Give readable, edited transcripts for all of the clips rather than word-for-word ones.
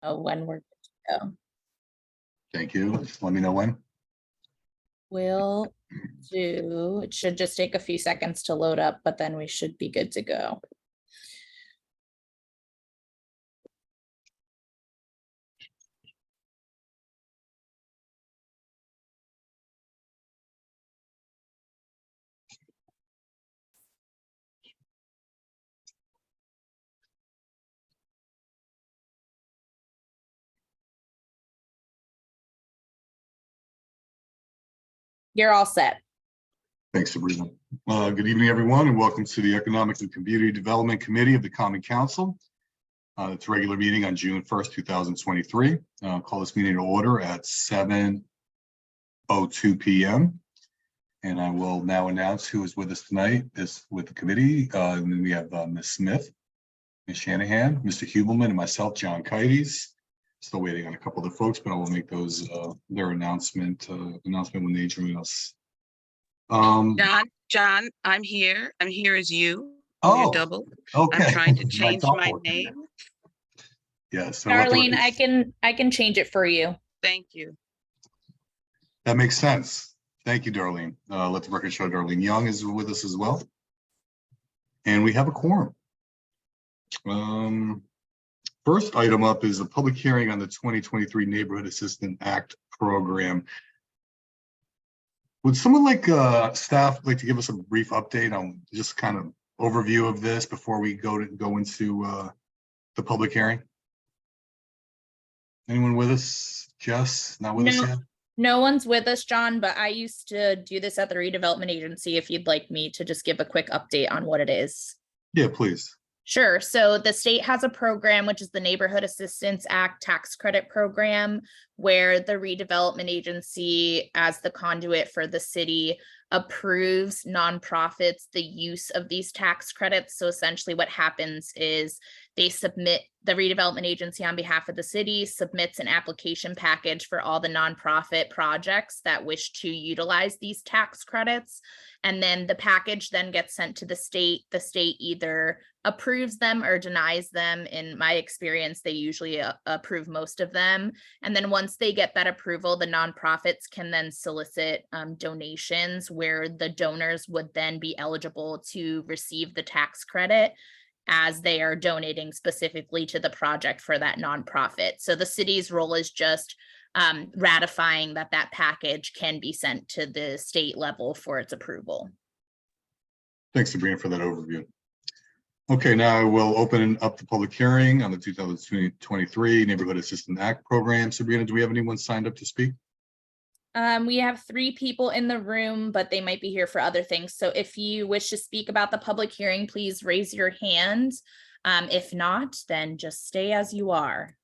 When we're good to go. Thank you. Just let me know when. Will do. It should just take a few seconds to load up, but then we should be good to go. You're all set. Thanks, Sabrina. Good evening, everyone, and welcome to the Economic and Community Development Committee of the Common Council. It's a regular meeting on June 1st, 2023. Call this meeting to order at 7:02 p.m. And I will now announce who is with us tonight with the committee. And then we have Ms. Smith, Ms. Shanahan, Mr. Hubelman, and myself, John Kites. Still waiting on a couple of the folks, but I will make those their announcement when they join us. John, I'm here. I'm here as you. Oh, You're double. okay. I'm trying to change my name. Yes, Darlene, I can change it for you. Thank you. That makes sense. Thank you, Darlene. Let the record show Darlene Young is with us as well. And we have a quorum. First item up is a public hearing on the 2023 Neighborhood Assistance Act program. Would someone like staff like to give us a brief update on just kind of overview of this before we go into the public hearing? Anyone with us? Jess, not with us yet? No one's with us, John, but I used to do this at the redevelopment agency if you'd like me to just give a quick update on what it is. Yeah, please. Sure. So the state has a program, which is the Neighborhood Assistance Act tax credit program, where the redevelopment agency, as the conduit for the city, approves nonprofits the use of these tax credits. So essentially what happens is they submit, the redevelopment agency on behalf of the city submits an application package for all the nonprofit projects that wish to utilize these tax credits. And then the package then gets sent to the state. The state either approves them or denies them. In my experience, they usually approve most of them. And then once they get that approval, the nonprofits can then solicit donations where the donors would then be eligible to receive the tax credit as they are donating specifically to the project for that nonprofit. So the city's role is just ratifying that that package can be sent to the state level for its approval. Thanks, Sabrina, for that overview. Okay, now I will open up the public hearing on the 2023 Neighborhood Assistance Act program. Sabrina, do we have anyone signed up to speak? We have 3 people in the room, but they might be here for other things. So if you wish to speak about the public hearing, please raise your hand. If not, then just stay as you are.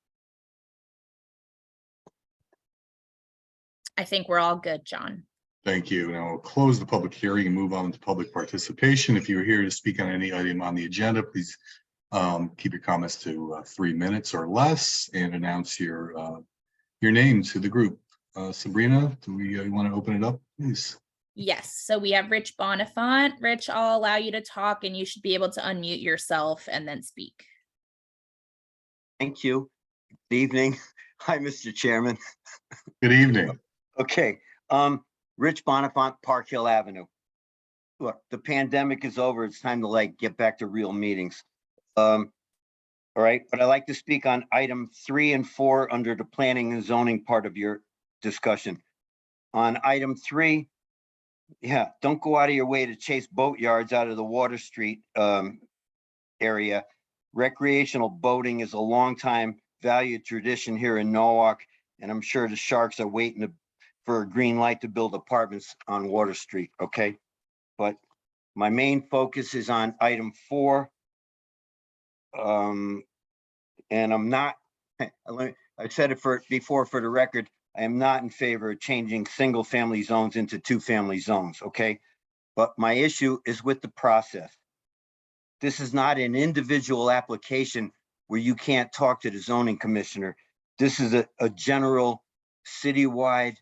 I think we're all good, John. Thank you. Now we'll close the public hearing and move on to public participation. If you're here to speak on any item on the agenda, please keep your comments to 3 minutes or less and announce your name to the group. Sabrina, do we want to open it up, please? Yes, so we have Rich Bonifant. Rich, I'll allow you to talk and you should be able to unmute yourself and then speak. Thank you. Good evening. Hi, Mr. Chairman. Good evening. Okay, Rich Bonifant, Park Hill Avenue. Look, the pandemic is over. It's time to get back to real meetings. All right, but I'd like to speak on item 3 and 4 under the planning and zoning part of your discussion. On item 3, yeah, don't go out of your way to chase boatyards out of the Water Street area. Recreational boating is a long time valued tradition here in Norwalk, and I'm sure the Sharks are waiting for a green light to build apartments on Water Street, okay? But my main focus is on item 4. And I'm not, I've said it before for the record, I am not in favor of changing single family zones into 2-family zones, okay? But my issue is with the process. This is not an individual application where you can't talk to the zoning commissioner. This is a general citywide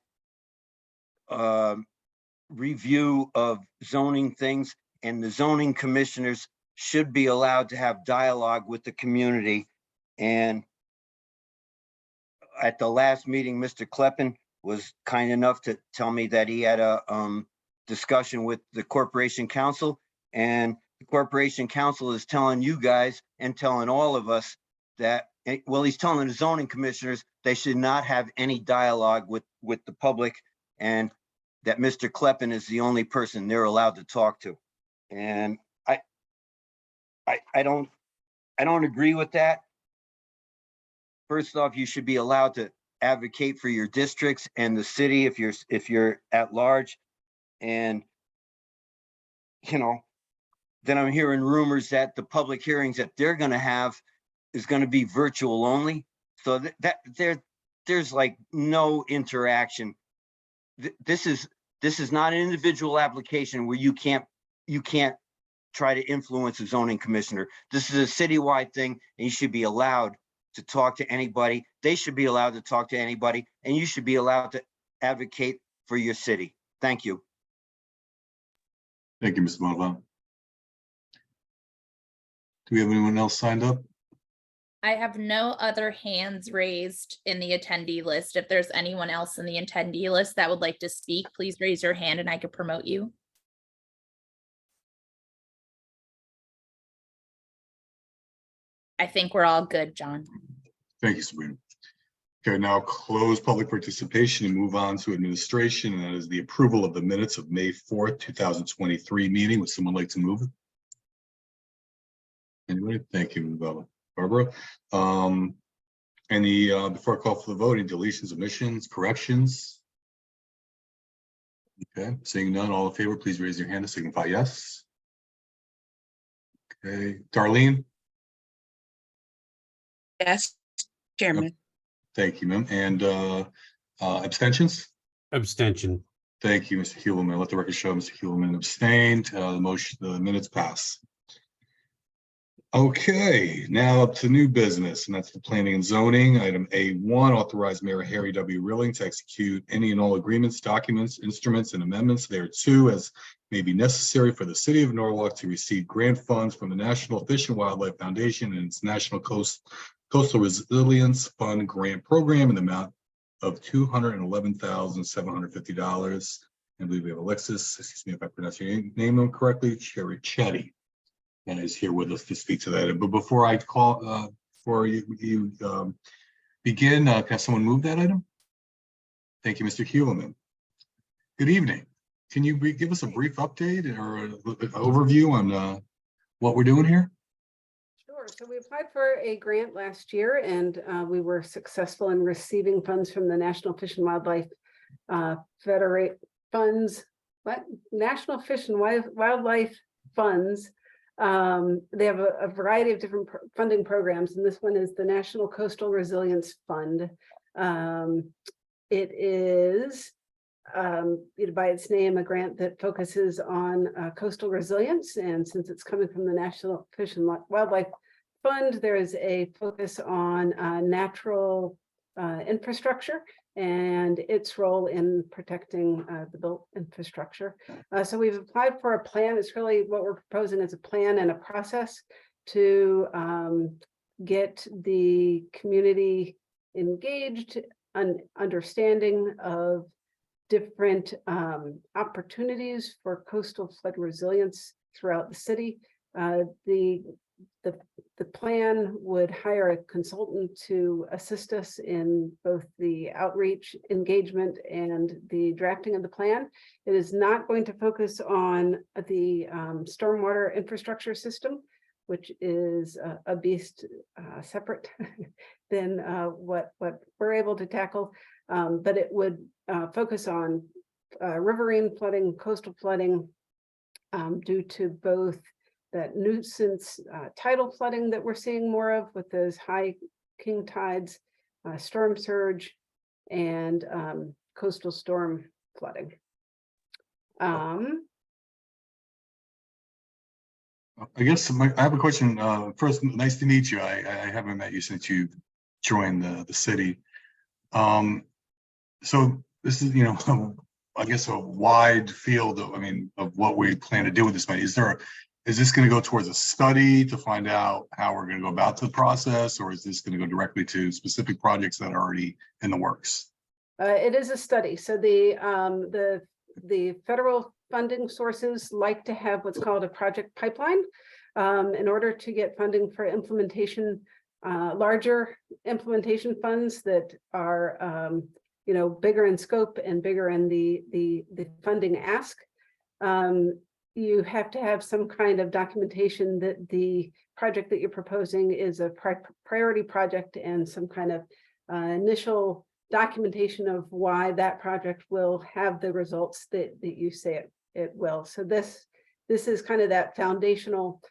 review of zoning things, and the zoning commissioners should be allowed to have dialogue with the community and at the last meeting, Mr. Kleppen was kind enough to tell me that he had a discussion with the Corporation Council, and the Corporation Council is telling you guys and telling all of us that, well, he's telling the zoning commissioners they should not have any dialogue with the public, and that Mr. Kleppen is the only person they're allowed to talk to. And I don't agree with that. First off, you should be allowed to advocate for your districts and the city if you're at large. And, you know, then I'm hearing rumors that the public hearings that they're gonna have is gonna be virtual only. So that there's like no interaction. This is not an individual application where you can't try to influence a zoning commissioner. This is a citywide thing, and you should be allowed to talk to anybody. They should be allowed to talk to anybody, and you should be allowed to advocate for your city. Thank you. Thank you, Mr. Bonifant. Do we have anyone else signed up? I have no other hands raised in the attendee list. If there's anyone else in the attendee list that would like to speak, please raise your hand and I could promote you. I think we're all good, John. Thank you, Sabrina. Okay, now close public participation and move on to administration, and that is the approval of the minutes of May 4th, 2023 meeting. Would someone like to move it? Anybody? Thank you, Barbara. Before I call for the vote, any deletions, omissions, corrections? Okay, seeing none, all in favor, please raise your hand to signify yes. Okay, Darlene? Yes, Chairman. Thank you, ma'am. And abstentions? Abstention. Thank you, Mr. Hewelman. Let the record show Mr. Hewelman abstained. The minutes pass. Okay, now up to new business, and that's the planning and zoning. Item A1, authorize Mayor Harry W. Rilling to execute any and all agreements, documents, instruments, and amendments thereto as may be necessary for the city of Norwalk to receive grant funds from the National Fish and Wildlife Foundation and its National Coastal Resilience Fund grant program in the amount of $211,750. I believe we have Alexis, excuse me if I pronounce your name correctly, Chetty, and is here with us to speak to that. But before I call, before you begin, can someone move that item? Thank you, Mr. Hewelman. Good evening. Can you give us a brief update or an overview on what we're doing here? Sure. So we applied for a grant last year, and we were successful in receiving funds from the National Fish and Wildlife National Fish and Wildlife Funds. They have a variety of different funding programs, and this one is the National Coastal Resilience Fund. It is, by its name, a grant that focuses on coastal resilience, and since it's coming from the National Fish and Wildlife Fund, there is a focus on natural infrastructure and its role in protecting the built infrastructure. So we've applied for a plan. It's really what we're proposing is a plan and a process to get the community engaged, understanding of different opportunities for coastal flood resilience throughout the city. The plan would hire a consultant to assist us in both the outreach, engagement, and the drafting of the plan. It is not going to focus on the stormwater infrastructure system, which is a beast separate than what we're able to tackle, but it would focus on riverine flooding, coastal flooding, due to both that nuisance tidal flooding that we're seeing more of with those high king tides, storm surge, and coastal storm flooding. I guess I have a question. First, nice to meet you. I haven't met you since you joined the city. So this is, I guess a wide field of, of what we plan to do with this money. Is there is this going to go towards a study to find out how we're going to go about the process, or is this going to go directly to specific projects that are already in the works? It is a study. So the federal funding sources like to have what's called a project pipeline in order to get funding for implementation, larger implementation funds that are bigger in scope and bigger in the funding ask. You have to have some kind of documentation that the project that you're proposing is a priority project and some kind of initial documentation of why that project will have the results that you say it will. So this is kind of that foundational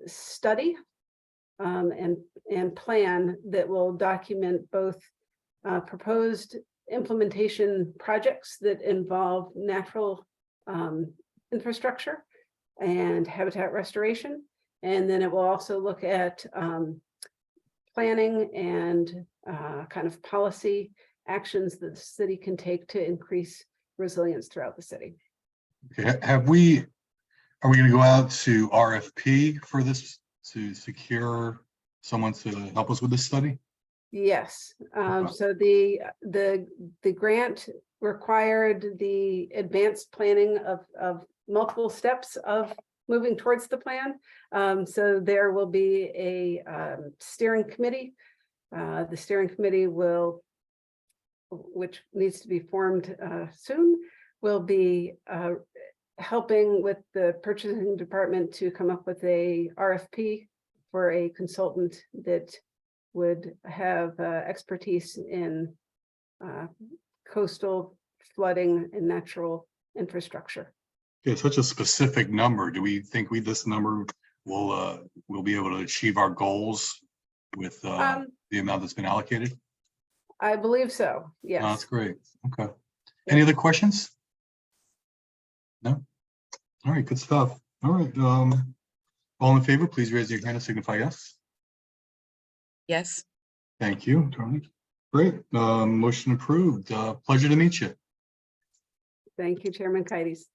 study and plan that will document both proposed implementation projects that involve natural infrastructure and habitat restoration. And then it will also look at planning and kind of policy actions that the city can take to increase resilience throughout the city. Okay, are we going to go out to RFP for this to secure someone to help us with this study? Yes, so the grant required the advanced planning of multiple steps of moving towards the plan. So there will be a steering committee. The steering committee which needs to be formed soon, will be helping with the purchasing department to come up with a RFP for a consultant that would have expertise in coastal flooding and natural infrastructure. Yeah, such a specific number. Do we think this number will be able to achieve our goals with the amount that's been allocated? I believe so, yes. That's great. Okay. Any other questions? No? All right, good stuff. All right. All in favor, please raise your hand and signify yes. Yes. Thank you, Tony. Great. Motion approved. Pleasure to meet you. Thank you, Chairman Kites.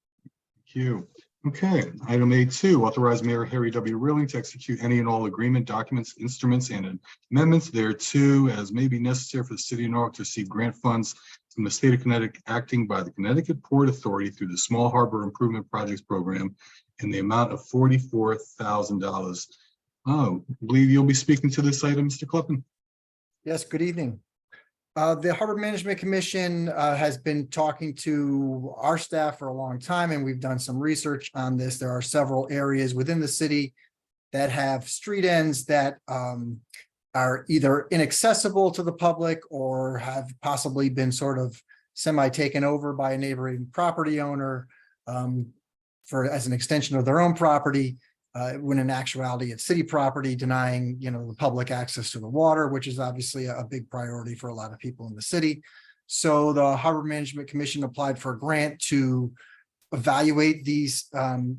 Thank you. Okay, item A2, authorize Mayor Harry W. Rilling to execute any and all agreement documents, instruments, and amendments thereto as may be necessary for the city of Norwalk to receive grant funds from the state of Connecticut, acting by the Connecticut Port Authority through the Small Harbor Improvement Projects Program in the amount of $44,000. Oh, I believe you'll be speaking to this item, Mr. Kleppen. Yes, good evening. The Harbor Management Commission has been talking to our staff for a long time, and we've done some research on this. There are several areas within the city that have street ends that are either inaccessible to the public or have possibly been sort of semi-taken over by a neighboring property owner as an extension of their own property. When in actuality it's city property, denying the public access to the water, which is obviously a big priority for a lot of people in the city. So the Harbor Management Commission applied for a grant to evaluate these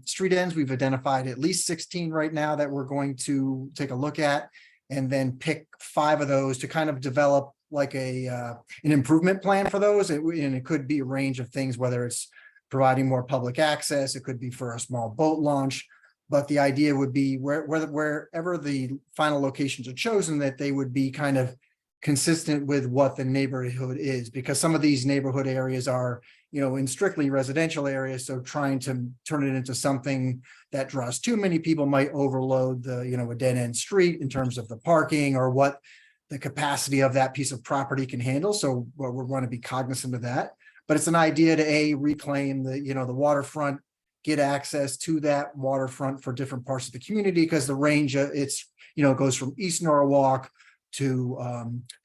street ends. We've identified at least 16 right now that we're going to take a look at, and then pick 5 of those to kind of develop like an improvement plan for those. And it could be a range of things, whether it's providing more public access, it could be for a small boat launch. But the idea would be wherever the final locations are chosen, that they would be kind of consistent with what the neighborhood is, because some of these neighborhood areas are, in strictly residential areas. So trying to turn it into something that draws too many people might overload a dead end street in terms of the parking or what the capacity of that piece of property can handle. So we want to be cognizant of that. But it's an idea to reclaim the waterfront, get access to that waterfront for different parts of the community, because the range it goes from East Norwalk to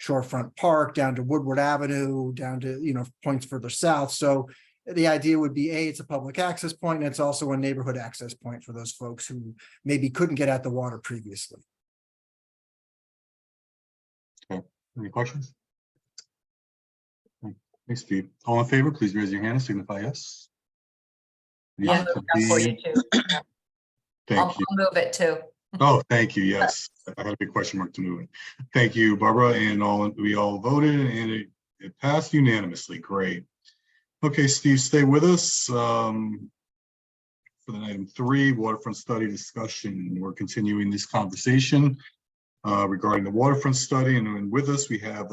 Shorefront Park down to Woodward Avenue, down to points further south. So the idea would be it's a public access point, and it's also a neighborhood access point for those folks who maybe couldn't get at the water previously. Okay. Any questions? Thanks, Steve. All in favor, please raise your hand and signify yes. Yeah. I'll move that for you too. Thank I'll you. move it too. Oh, thank you. Yes, I had a big question mark to move it. Thank you, Barbara, and we all voted, and it passed unanimously. Great. Okay, Steve, stay with us for for the item 3, waterfront study discussion. We're continuing this conversation regarding the waterfront study, and with us, we have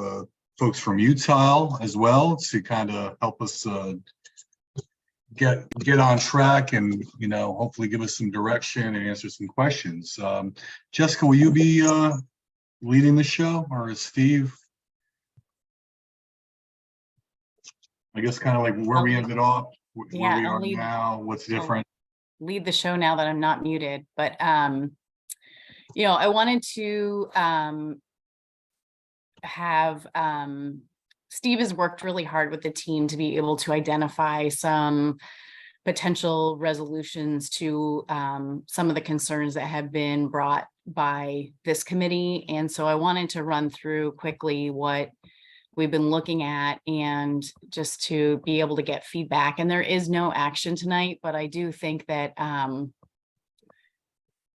folks from Utah as well to kind of help us get on track and, you know, hopefully give us some direction and answer some questions. Jessica, will you be leading the show, or is Steve? I guess kind of like where we ended off, where we Yeah, I'll are lead- now, what's different. lead the show now that I'm not muted, but you know, I wanted to have Steve has worked really hard with the team to be able to identify some potential resolutions to some of the concerns that have been brought by this committee. And so I wanted to run through quickly what we've been looking at and just to be able to get feedback. And there is no action tonight, but I do think that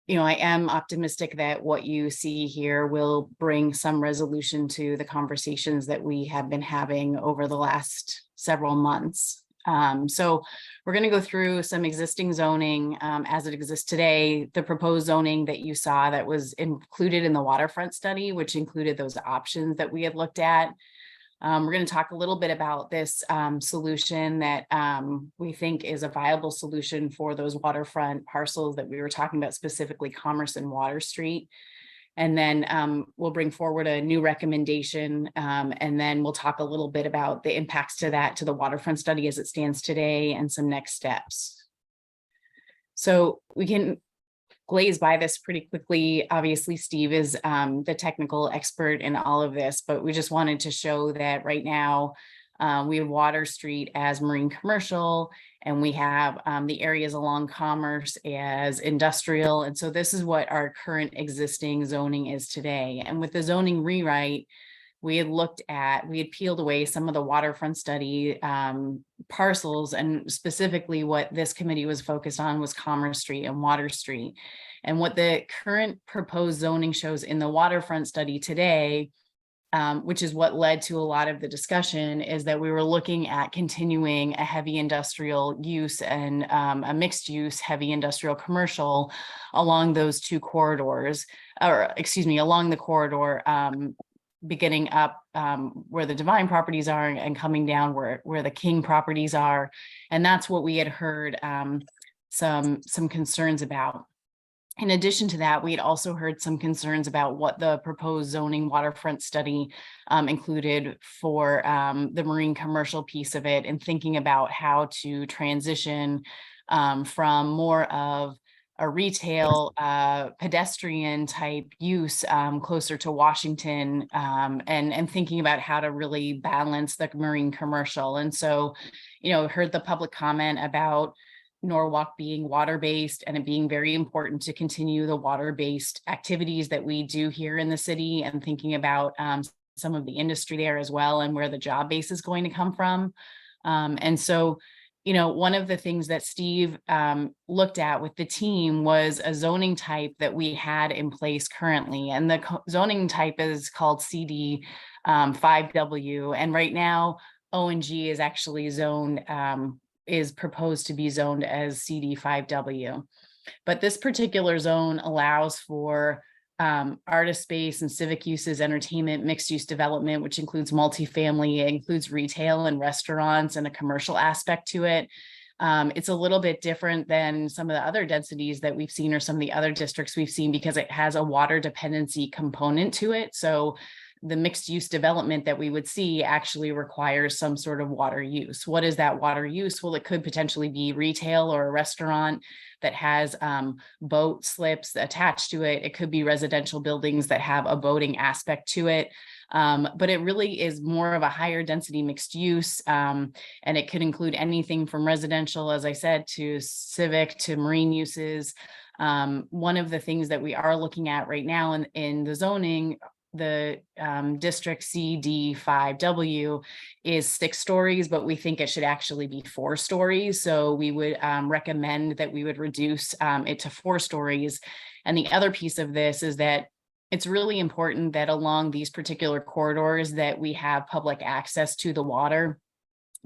you know, I am optimistic that what you see here will bring some resolution to the conversations that we have been having over the last several months. So we're going to go through some existing zoning as it exists today, the proposed zoning that you saw that was included in the waterfront study, which included those options that we had looked at. We're going to talk a little bit about this solution that we think is a viable solution for those waterfront parcels that we were talking about, specifically Commerce and Water Street. And then we'll bring forward a new recommendation, and then we'll talk a little bit about the impacts to that, to the waterfront study as it stands today, and some next steps. So we can glaze by this pretty quickly. Obviously, Steve is the technical expert in all of this, but we just wanted to show that right now we have Water Street as marine commercial, and we have the areas along Commerce as industrial. And so this is what our current existing zoning is today. And with the zoning rewrite, we had peeled away some of the waterfront study parcels, and specifically what this committee was focused on was Commerce Street and Water Street. And what the current proposed zoning shows in the waterfront study today, which is what led to a lot of the discussion, is that we were looking at continuing a heavy industrial use and a mixed use heavy industrial commercial along those two corridors, or excuse me, along the corridor beginning up where the Divine properties are and coming down where the King properties are. And that's what we had heard some concerns about. In addition to that, we had also heard some concerns about what the proposed zoning waterfront study included for the marine commercial piece of it, and thinking about how to transition from more of a retail pedestrian type use closer to Washington, and thinking about how to really balance the marine commercial. And so, you know, heard the public comment about Norwalk being water-based and it being very important to continue the water-based activities that we do here in the city, and thinking about some of the industry there as well, and where the job base is going to come from. And so, you know, one of the things that Steve looked at with the team was a zoning type that we had in place currently. And the zoning type is called CD 5W. And right now, O&G is actually zoned, is proposed to be zoned as CD 5W. But this particular zone allows for artist space and civic uses, entertainment, mixed use development, which includes multifamily, it includes retail and restaurants and a commercial aspect to it. It's a little bit different than some of the other densities that we've seen, or some of the other districts we've seen, because it has a water dependency component to it. So the mixed use development that we would see actually requires some sort of water use. What is that water use? Well, it could potentially be retail or a restaurant that has boat slips attached to it. It could be residential buildings that have a boating aspect to it. But it really is more of a higher density mixed use. And it could include anything from residential, as I said, to civic, to marine uses. One of the things that we are looking at right now in the zoning, the district CD 5W is 6 stories, but we think it should actually be 4 stories. So we would recommend that we would reduce it to 4 stories. And the other piece of this is that it's really important that along these particular corridors that we have public access to the water.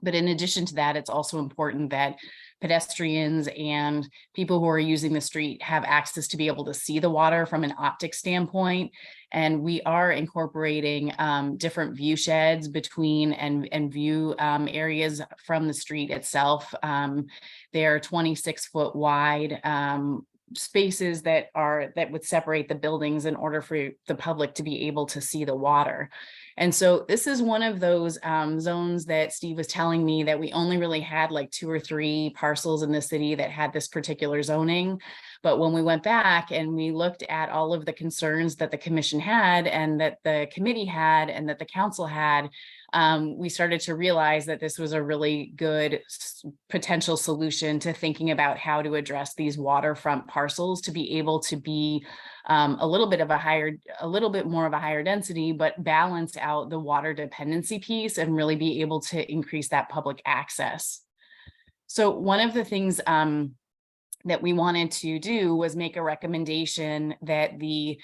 But in addition to that, it's also important that pedestrians and people who are using the street have access to be able to see the water from an optic standpoint. And we are incorporating different view sheds between and view areas from the street itself. They're 26-foot wide spaces that would separate the buildings in order for the public to be able to see the water. And so this is one of those zones that Steve was telling me that we only really had like 2 or 3 parcels in the city that had this particular zoning. But when we went back and we looked at all of the concerns that the commission had and that the committee had and that the council had, we started to realize that this was a really good potential solution to thinking about how to address these waterfront parcels to be able to be a little bit more of a higher density, but balance out the water dependency piece and really be able to increase that public access. So one of the things that we wanted to do was make a recommendation that the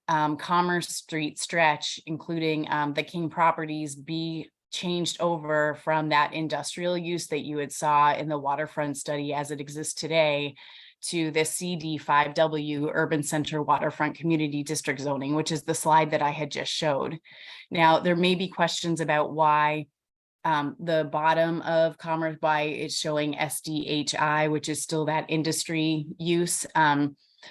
Commerce Street stretch, including the King properties, be changed over from that industrial use that you had saw in the waterfront study as it exists today to the CD5W Urban Center Waterfront Community District zoning, which is the slide that I had just showed. Now, there may be questions about why the bottom of Commerce by is showing SDHI, which is still that industry use.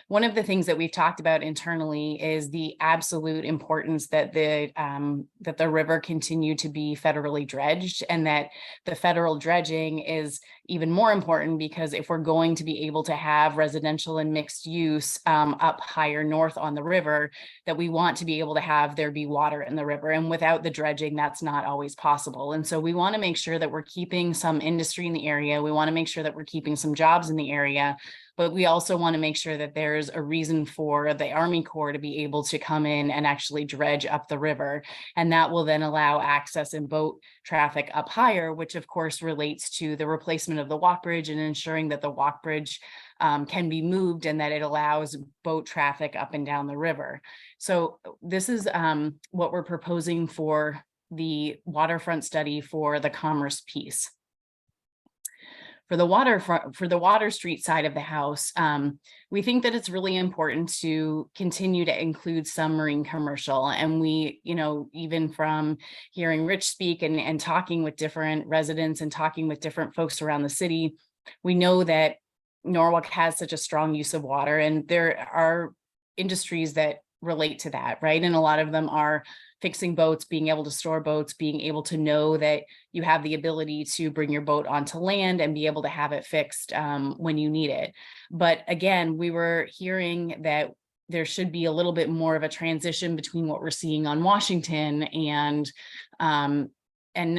One of the things that we've talked about internally is the absolute importance that the river continue to be federally dredged, and that the federal dredging is even more important because if we're going to be able to have residential and mixed use up higher north on the river, that we want to be able to have there be water in the river. And without the dredging, that's not always possible. And so we want to make sure that we're keeping some industry in the area. We want to make sure that we're keeping some jobs in the area. But we also want to make sure that there's a reason for the Army Corps to be able to come in and actually dredge up the river. And that will then allow access and boat traffic up higher, which of course relates to the replacement of the walk bridge and ensuring that the walk bridge can be moved and that it allows boat traffic up and down the river. So this is what we're proposing for the waterfront study for the Commerce piece. For the Water Street side of the house, we think that it's really important to continue to include some marine commercial. And we, even from hearing Rich speak and talking with different residents and talking with different folks around the city, we know that Norwalk has such a strong use of water, and there are industries that relate to that, right? And a lot of them are fixing boats, being able to store boats, being able to know that you have the ability to bring your boat onto land and be able to have it fixed when you need it. But again, we were hearing that there should be a little bit more of a transition between what we're seeing on Washington and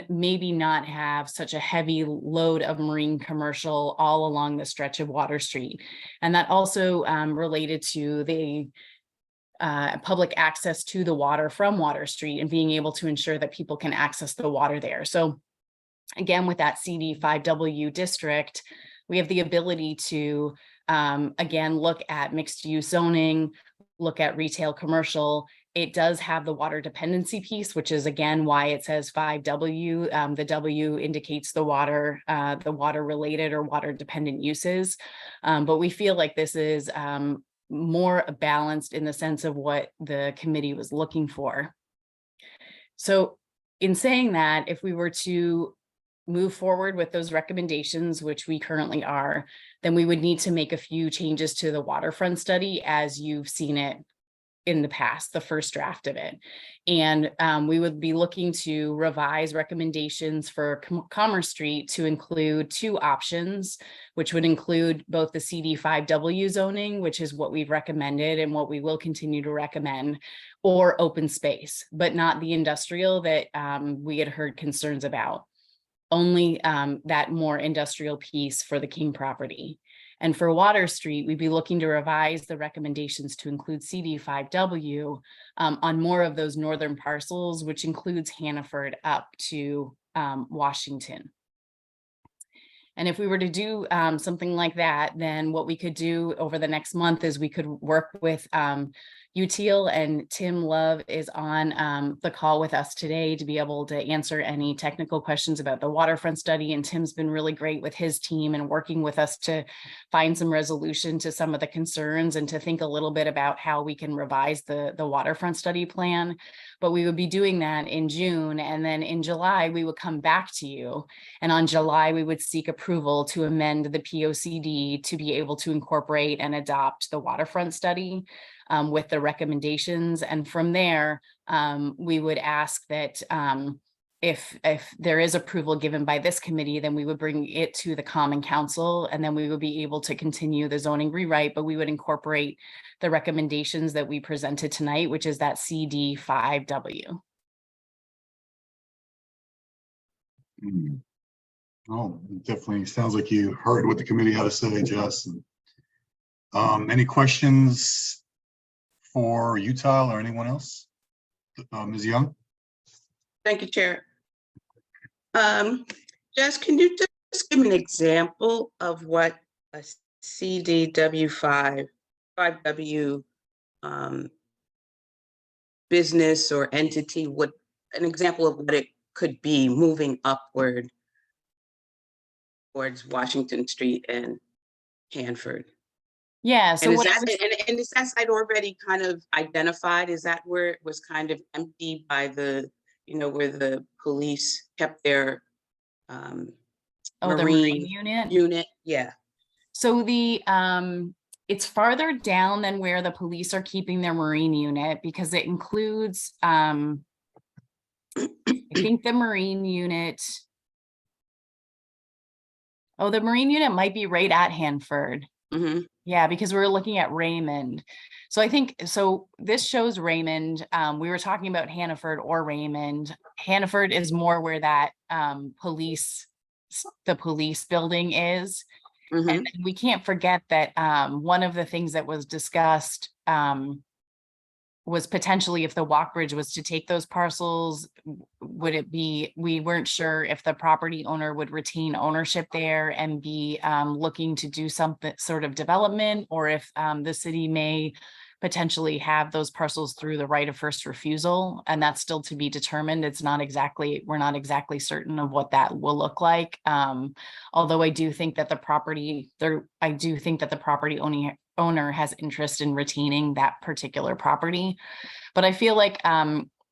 maybe not have such a heavy load of marine commercial all along the stretch of Water Street. And that also related to the public access to the water from Water Street and being able to ensure that people can access the water there. So again, with that CD5W district, we have the ability to, again, look at mixed use zoning, look at retail commercial. It does have the water dependency piece, which is again why it says 5W. The W indicates the water related or water dependent uses. But we feel like this is more balanced in the sense of what the committee was looking for. So in saying that, if we were to move forward with those recommendations, which we currently are, then we would need to make a few changes to the waterfront study as you've seen it in the past, the first draft of it. And we would be looking to revise recommendations for Commerce Street to include 2 options, which would include both the CD5W zoning, which is what we've recommended and what we will continue to recommend, or open space, but not the industrial that we had heard concerns about. Only that more industrial piece for the King property. And for Water Street, we'd be looking to revise the recommendations to include CD5W on more of those northern parcels, which includes Hannaford up to Washington. And if we were to do something like that, then what we could do over the next month is we could work with Util, and Tim Love is on the call with us today to be able to answer any technical questions about the waterfront study. And Tim's been really great with his team and working with us to find some resolution to some of the concerns and to think a little bit about how we can revise the waterfront study plan. But we would be doing that in June, and then in July, we would come back to you. And on July, we would seek approval to amend the POCD to be able to incorporate and adopt the waterfront study with the recommendations. And from there, we would ask that if there is approval given by this committee, then we would bring it to the Common Council, and then we would be able to continue the zoning rewrite, but we would incorporate the recommendations that we presented tonight, which is that CD5W. Oh, it definitely sounds like you heard what the committee had to say, Jess. Any questions for Util or anyone else? Ms. Young? Thank you, Chair. Jess, can you just give me an example of what a CDW5 5W business or entity would, an example of what it could be moving upward towards Washington Street and Hanford? Yeah, so And is what I that, was- and is that site already kind of identified? Is that where it was kind of empty by the, where the police kept their the marine unit. unit? Yeah. So it's farther down than where the police are keeping their marine unit, because it includes I think the marine unit. Oh, the marine unit might be right at Hanford. Mm-hmm. Yeah, because we were looking at Raymond. So I think, so this shows Raymond. We were talking about Hannaford or Raymond. Hannaford is more where that the police building is. Mm-hmm. And we can't forget that one of the things that was discussed was potentially if the walk bridge was to take those parcels, would it be, we weren't sure if the property owner would retain ownership there and be looking to do something sort of development, or if the city may potentially have those parcels through the right of first refusal. And that's still to be determined. It's not exactly, we're not exactly certain of what that will look like. Although I do think that the property owner has interest in retaining that particular property. But I feel like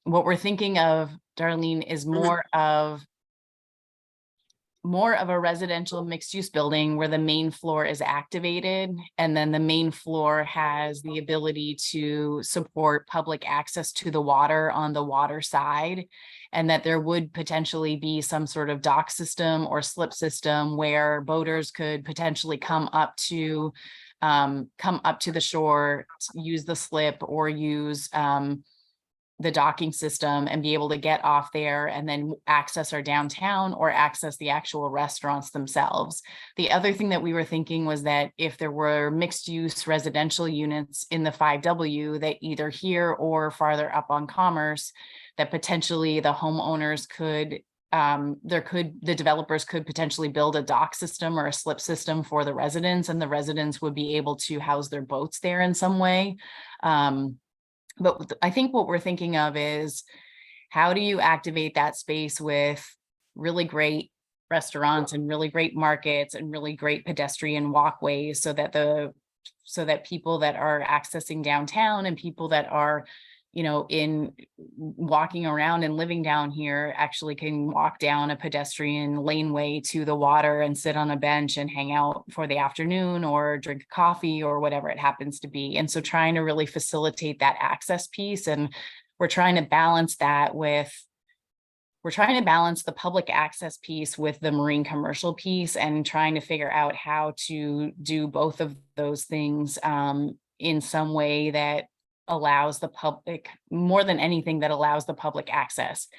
what we're thinking of, Darlene, is more of a residential mixed use building where the main floor is activated, and then the main floor has the ability to support public access to the water on the water side, and that there would potentially be some sort of dock system or slip system where boaters could potentially come up to the shore, use the slip or use the docking system and be able to get off there and then access our downtown or access the actual restaurants themselves. The other thing that we were thinking was that if there were mixed use residential units in the 5W, that either here or farther up on Commerce, that potentially the homeowners could the developers could potentially build a dock system or a slip system for the residents, and the residents would be able to house their boats there in some way. But I think what we're thinking of is, how do you activate that space with really great restaurants and really great markets and really great pedestrian walkways, so that people that are accessing downtown and people that are, in walking around and living down here actually can walk down a pedestrian laneway to the water and sit on a bench and hang out for the afternoon or drink coffee or whatever it happens to be. And so trying to really facilitate that access piece. And we're trying to balance that with, we're trying to balance the public access piece with the marine commercial piece, and trying to figure out how to do both of those things in some way that allows the public, more than anything, that allows the public access.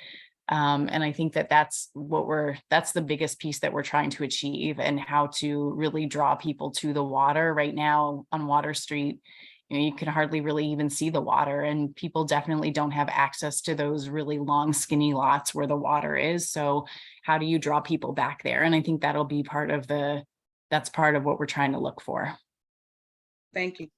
And I think that that's the biggest piece that we're trying to achieve, and how to really draw people to the water. Right now on Water Street, you can hardly really even see the water, and people definitely don't have access to those really long skinny lots where the water is. So how do you draw people back there? And I think that'll be that's part of what we're trying to look for. Thank you.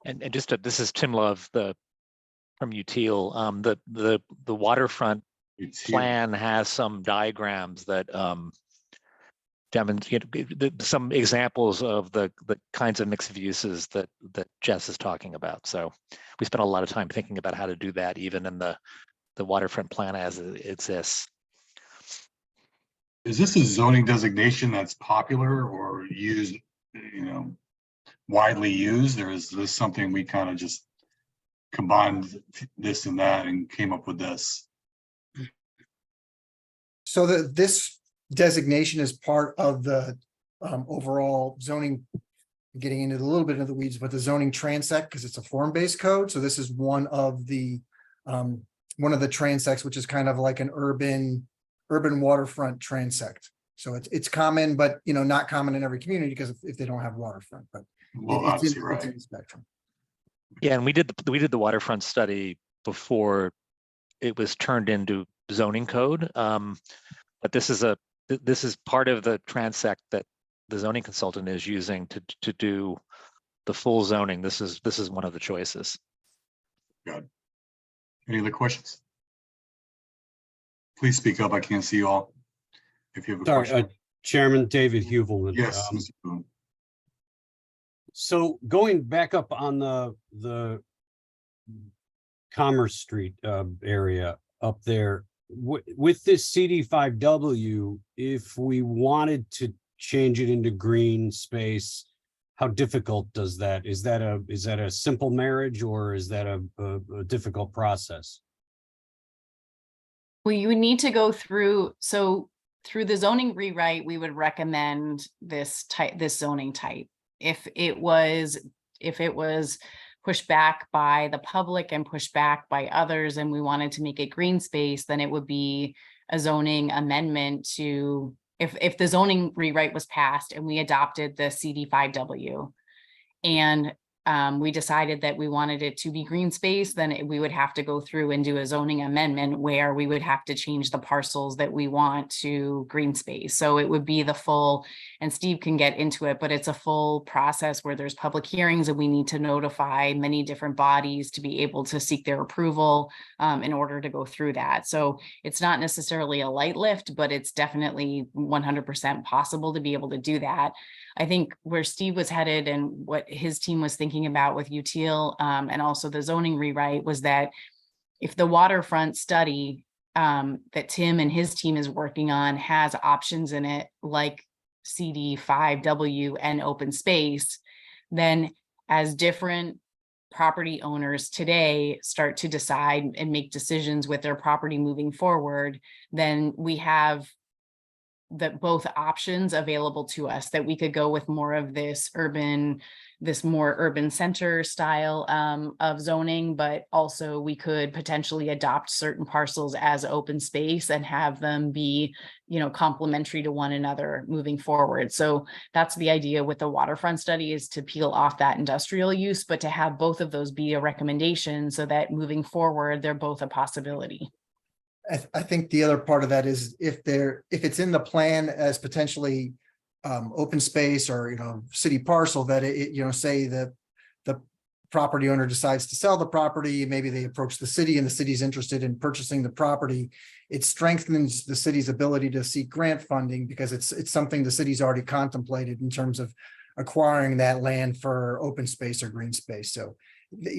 And just this is Tim Love, from UTIL. The waterfront It's here. plan has some diagrams that demonstrate some examples of the kinds of mix of uses that Jess is talking about. So we spent a lot of time thinking about how to do that, even in the waterfront plan as it exists. Is this a zoning designation that's popular or used, widely used, or is this something we kind of just combined this and that and came up with this? So this designation is part of the overall zoning, getting into a little bit of the weeds, but the zoning transect, because it's a form-based code. So this is one of the transects, which is kind of like an urban waterfront transect. So it's common, but not common in every community because if they don't have waterfront, but Well, it's obviously, in right. the spectrum. Yeah, and we did the waterfront study before it was turned into zoning code. But this is part of the transect that the zoning consultant is using to do the full zoning. This is one of the choices. Good. Any other questions? Please speak up. I can't see you all. If you have a Sorry, question. Chairman David Huvelman. Yes, Mr. Boone. So going back up on the Commerce Street area up there, with this CD5W, if we wanted to change it into green space, how difficult does that? Is that a simple marriage, or is that a difficult process? Well, you would need to go through, so through the zoning rewrite, we would recommend this zoning type. If it was pushed back by the public and pushed back by others, and we wanted to make it green space, then it would be a zoning amendment to, if the zoning rewrite was passed and we adopted the CD5W and we decided that we wanted it to be green space, then we would have to go through and do a zoning amendment where we would have to change the parcels that we want to green space. So it would be the full, and Steve can get into it, but it's a full process where there's public hearings and we need to notify many different bodies to be able to seek their approval in order to go through that. So it's not necessarily a light lift, but it's definitely 100% possible to be able to do that. I think where Steve was headed and what his team was thinking about with UTIL and also the zoning rewrite was that if the waterfront study that Tim and his team is working on has options in it like CD5W and open space, then as different property owners today start to decide and make decisions with their property moving forward, then we have both options available to us, that we could go with more of this more urban center style of zoning, but also we could potentially adopt certain parcels as open space and have them be, complementary to one another moving forward. So that's the idea with the waterfront study, is to peel off that industrial use, but to have both of those be a recommendation so that moving forward, they're both a possibility. I think the other part of that is if it's in the plan as potentially open space or, city parcel, that say the property owner decides to sell the property, maybe they approach the city and the city's interested in purchasing the property. It strengthens the city's ability to seek grant funding because it's something the city's already contemplated in terms of acquiring that land for open space or green space. So,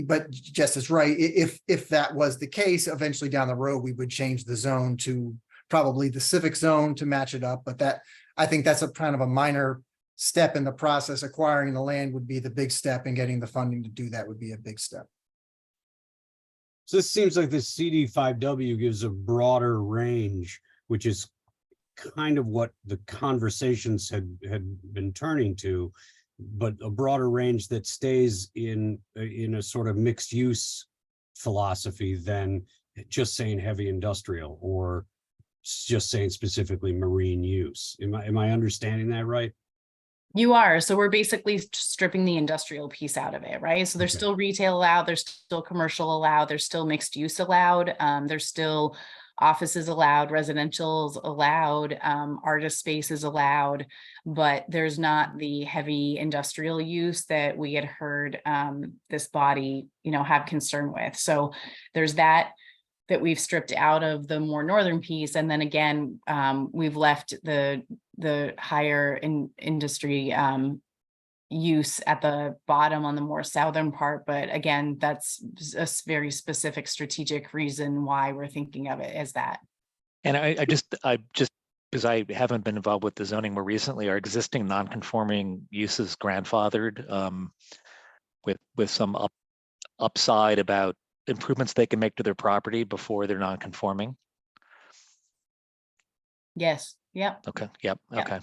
but Jess is right. If that was the case, eventually down the road, we would change the zone to probably the civic zone to match it up. But I think that's a kind of a minor step in the process. Acquiring the land would be the big step, and getting the funding to do that would be a big step. So this seems like the CD5W gives a broader range, which is kind of what the conversations had been turning to, but a broader range that stays in a sort of mixed use philosophy than just saying heavy industrial or just saying specifically marine use. Am I understanding that right? You are. So we're basically stripping the industrial piece out of it, right? So there's Okay. still retail allowed, there's still commercial allowed, there's still mixed use allowed, there's still office is allowed, residential is allowed, artist space is allowed, but there's not the heavy industrial use that we had heard this body, have concern with. So there's that we've stripped out of the more northern piece. And then again, we've left the higher industry use at the bottom on the more southern part. But again, that's a very specific strategic reason why we're thinking of it as that. And I just, because I haven't been involved with the zoning more recently, our existing non-conforming uses grandfathered with some upside about improvements they can make to their property before they're non-conforming. Yes. Yep. Okay. Yep. Yep. Okay.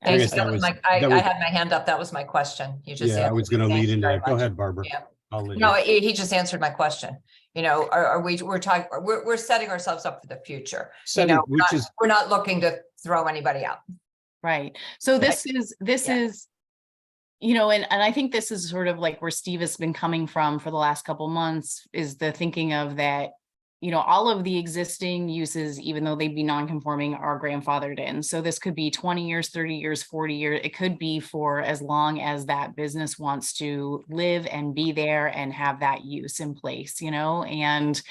I guess Thanks. That was my, I had my hand up. That was my question. You just Yeah, I was answered it. going to Thank lead you into very that. Go much. ahead, Barbara. Yeah. I'll let No, you. he just answered my question. We're talking, we're setting ourselves up for the future. Setting- which is We're not looking to throw anybody out. Right. So Right. this Yeah. is, and I think this is sort of like where Steve has been coming from for the last couple months, is the thinking of that, all of the existing uses, even though they'd be non-conforming, are grandfathered in. So this could be 20 years, 30 years, 40 years. It could be for as long as that business wants to live and be there and have that use in place, and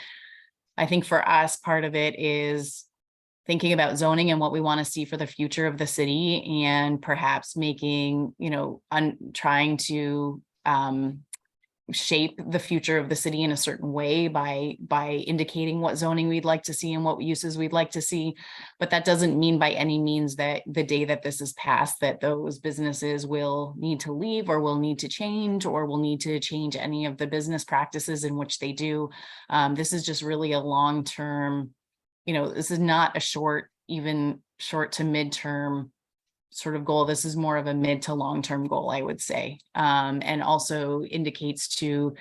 I think for us, part of it is thinking about zoning and what we want to see for the future of the city, and perhaps making, trying to shape the future of the city in a certain way by indicating what zoning we'd like to see and what uses we'd like to see. But that doesn't mean by any means that the day that this is passed, that those businesses will need to leave or will need to change or will need to change any of the business practices in which they do. This is just really a long-term, this is not a short to midterm sort of goal. This is more of a mid to long-term goal, I would say, and also indicates to,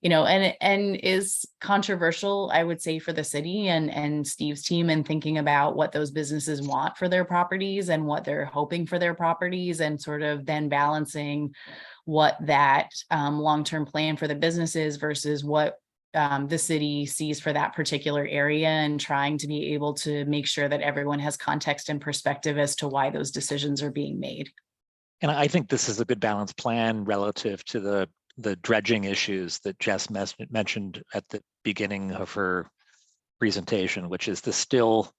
and is controversial, I would say, for the city and Steve's team, and thinking about what those businesses want for their properties and what they're hoping for their properties, and sort of then balancing what that long-term plan for the business is versus what the city sees for that particular area, and trying to be able to make sure that everyone has context and perspective as to why those decisions are being made. And I think this is a good balanced plan relative to the dredging issues that Jess mentioned at the beginning of her presentation, which is this still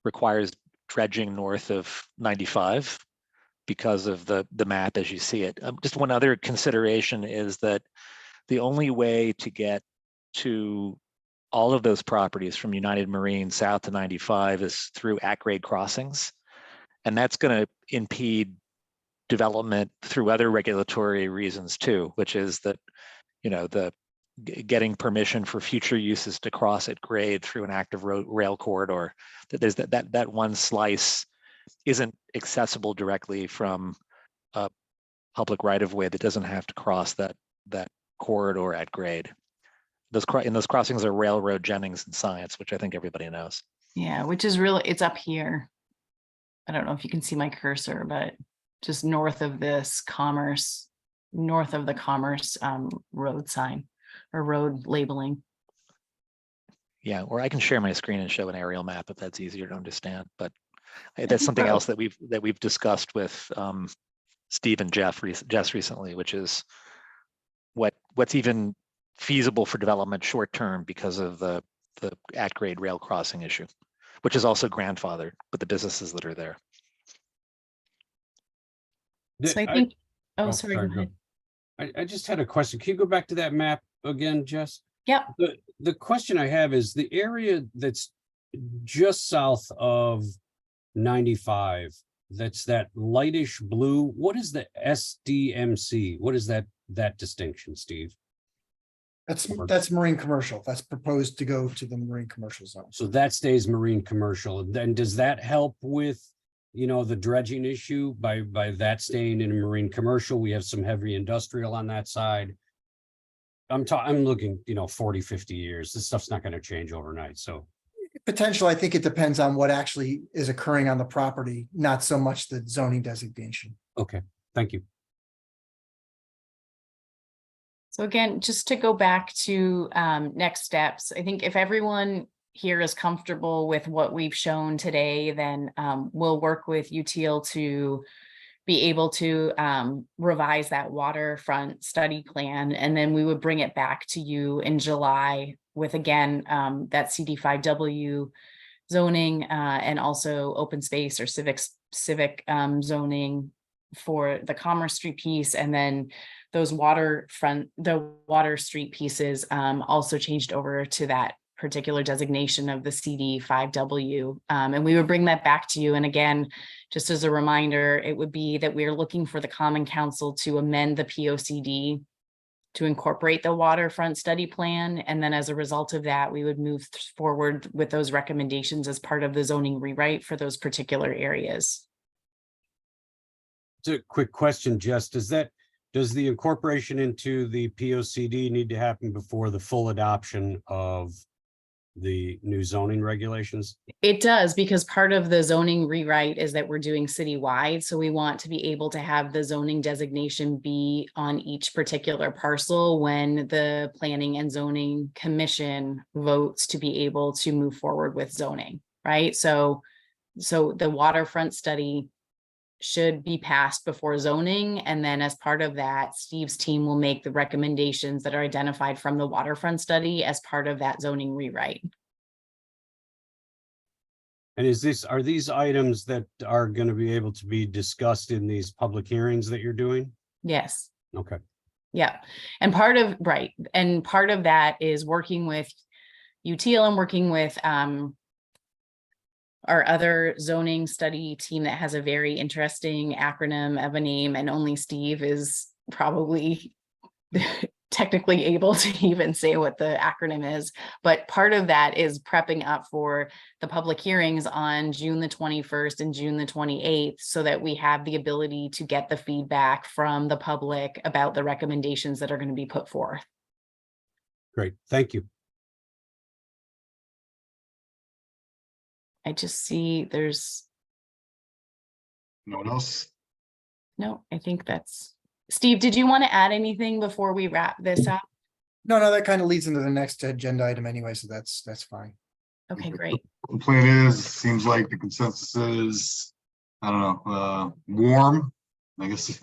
requires dredging north of 95 because of the map as you see it. Just one other consideration is that the only way to get to all of those properties from United Marine south to 95 is through at-grade crossings. And that's going to impede development through other regulatory reasons too, which is that, getting permission for future uses to cross at grade through an active rail corridor, that there's that one slice isn't accessible directly from a public right-of-way that doesn't have to cross that corridor at grade. Those crossings are Railroad, Jennings, and Science, which I think everybody knows. Yeah, which is really, it's up here. I don't know if you can see my cursor, but just north of this Commerce, north of the Commerce road sign or road labeling. Yeah, or I can share my screen and show an aerial map if that's easier to understand. But that's something else that we've discussed with Steve and Jess recently, which is what's even feasible for development short term because of the at-grade rail crossing issue, which is also grandfathered with the businesses that are there. So I think, sorry, go ahead. I just had a question. Can you go back to that map again, Jess? Yep. The question I have is the area that's just south of 95, that's that lightish blue. What is the SDMC? What is that distinction, Steve? That's marine commercial. That's proposed to go to the marine commercial zone. So that stays marine commercial. And then does that help with, the dredging issue by that staying in a marine commercial? We have some heavy industrial on that side. I'm looking, 40, 50 years. This stuff's not going to change overnight. So Potential, I think it depends on what actually is occurring on the property, not so much the zoning designation. okay, thank you. So again, just to go back to next steps, I think if everyone, here is comfortable with what we've shown today, then we'll work with UTIL to be able to revise that waterfront study plan. And then we would bring it back to you in July with, again, that CD5W zoning and also open space or civic zoning for the Commerce Street piece. And then those the Water Street pieces also changed over to that particular designation of the CD5W. And we would bring that back to you. And again, just as a reminder, it would be that we're looking for the Common Council to amend the POCD to incorporate the waterfront study plan. And then as a result of that, we would move forward with those recommendations as part of the zoning rewrite for those particular areas. It's a quick question, Jess. Does the incorporation into the POCD need to happen before the full adoption of the new zoning regulations? It does, because part of the zoning rewrite is that we're doing citywide. So we want to be able to have the zoning designation be on each particular parcel when the Planning and Zoning Commission votes to be able to move forward with zoning, right? So the waterfront study should be passed before zoning. And then as part of that, Steve's team will make the recommendations that are identified from the waterfront study as part of that zoning rewrite. And are these items that are going to be able to be discussed in these public hearings that you're doing? Yes. Okay. Yeah. And part of that is working with UTIL and working with our other zoning study team that has a very interesting acronym of a name, and only Steve is probably technically able to even say what the acronym is. But part of that is prepping up for the public hearings on June the 21st and June the 28th, so that we have the ability to get the feedback from the public about the recommendations that are going to be put forth. Great. Thank you. I just see there's No one else? no, I think that's Steve. Did you want to add anything before we wrap this up? No, that kind of leads into the next agenda item anyway, so that's fine. Okay, great. The plan is, seems like the consensus is, I don't know, warm, I guess,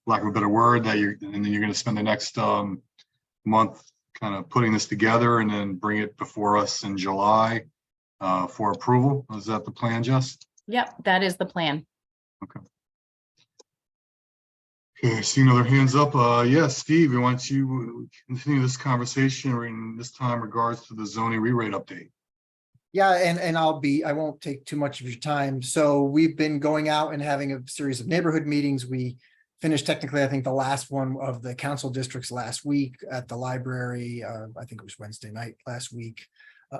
lack of a better word, and then you're going to spend the next month kind of putting this together and then bring it before us in July for approval. Is that the plan, Jess? Yep, that is the plan. Okay, I see no other hands up. Yes, Steve, why don't you continue this conversation in this time regards to the zoning rewrite update? Yeah, and I won't take too much of your time. So we've been going out and having a series of neighborhood meetings. We finished technically, I think, the last one of the council districts last week at the library. I think it was Wednesday night last week.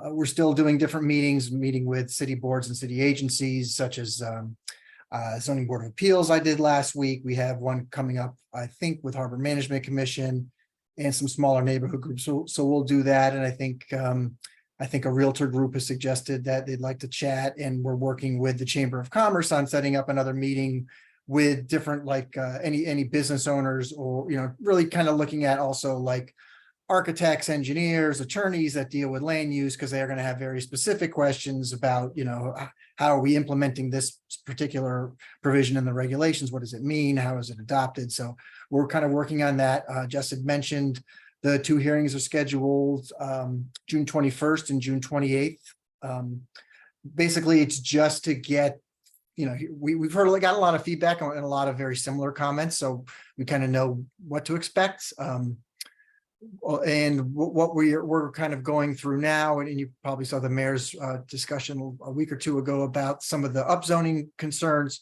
We're still doing different meetings, meeting with city boards and city agencies such as Zoning Board of Appeals I did last week. We have one coming up, I think, with Harbor Management Commission and some smaller neighborhood groups. So we'll do that. And I think a realtor group has suggested that they'd like to chat, and we're working with the Chamber of Commerce on setting up another meeting with different, like any business owners, or, really kind of looking at also like architects, engineers, attorneys that deal with land use, because they're going to have very specific questions about, how are we implementing this particular provision in the regulations? What does it mean? How is it adopted? So we're kind of working on that. Jess had mentioned the two hearings are scheduled June 21st and June 28th. Basically, it's just to get, we've got a lot of feedback and a lot of very similar comments, so we kind of know what to expect. And what we're kind of going through now, and you probably saw the mayor's discussion a week or two ago about some of the upzoning concerns.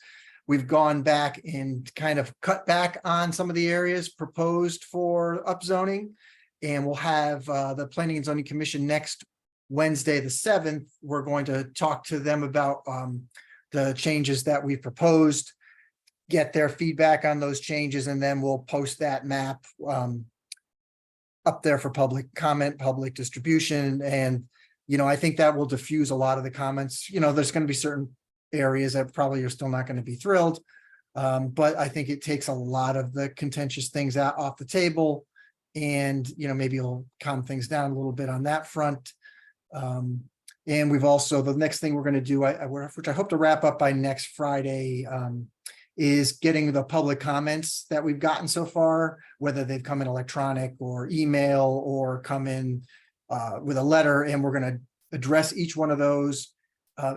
We've gone back and kind of cut back on some of the areas proposed for upzoning, and we'll have the Planning and Zoning Commission next Wednesday, the 7th. We're going to talk to them about the changes that we've proposed, get their feedback on those changes, and then we'll post that map up there for public comment, public distribution. And, I think that will diffuse a lot of the comments. There's going to be certain areas that probably are still not going to be thrilled. But I think it takes a lot of the contentious things off the table, and, maybe it'll calm things down a little bit on that front. And we've also, the next thing we're going to do, which I hope to wrap up by next Friday, is getting the public comments that we've gotten so far, whether they've come in electronic or email or come in with a letter, and we're going to address each one of those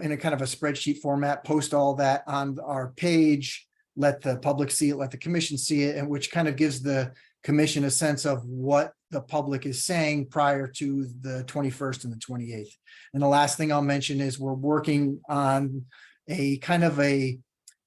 in a kind of a spreadsheet format, post all that on our page, let the public see it, let the commission see it, and which kind of gives the commission a sense of what the public is saying prior to the 21st and the 28th. And the last thing I'll mention is we're working on a kind of a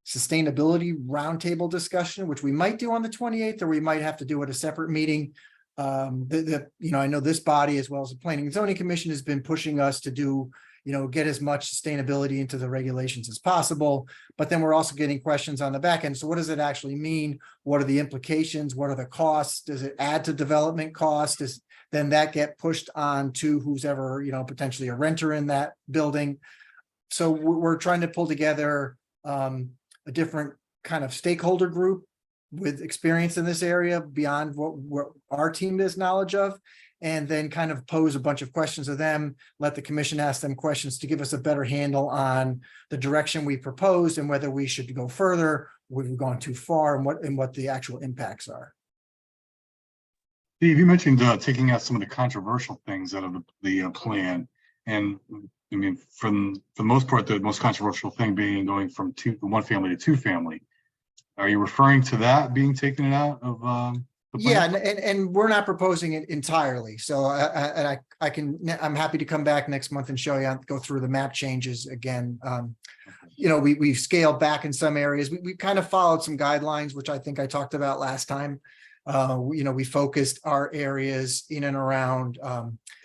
sustainability roundtable discussion, which we might do on the 28th, or we might have to do at a separate meeting. You know, I know this body, as well as the Planning and Zoning Commission, has been pushing us to do, you know, get as much sustainability into the regulations as possible. But then we're also getting questions on the back end. So what does it actually mean? What are the implications? What are the costs? Does it add to development costs? Does then that get pushed on to who's ever, you know, potentially a renter in that building? So we're trying to pull together a different kind of stakeholder group with experience in this area beyond what our team has knowledge of, and then kind of pose a bunch of questions to them, let the commission ask them questions to give us a better handle on the direction we proposed and whether we should go further, we've gone too far, and what the actual impacts are. Steve, you mentioned taking out some of the controversial things out of the plan. And I mean, for the most part, the most controversial thing being going from one family to two family. Are you referring to that being taken out of the plan? Yeah, and we're not proposing it entirely. So I'm happy to come back next month and show you, go through the map changes again. You know, we've scaled back in some areas. We kind of followed some guidelines, which I think I talked about last time. You know, we focused our areas in and around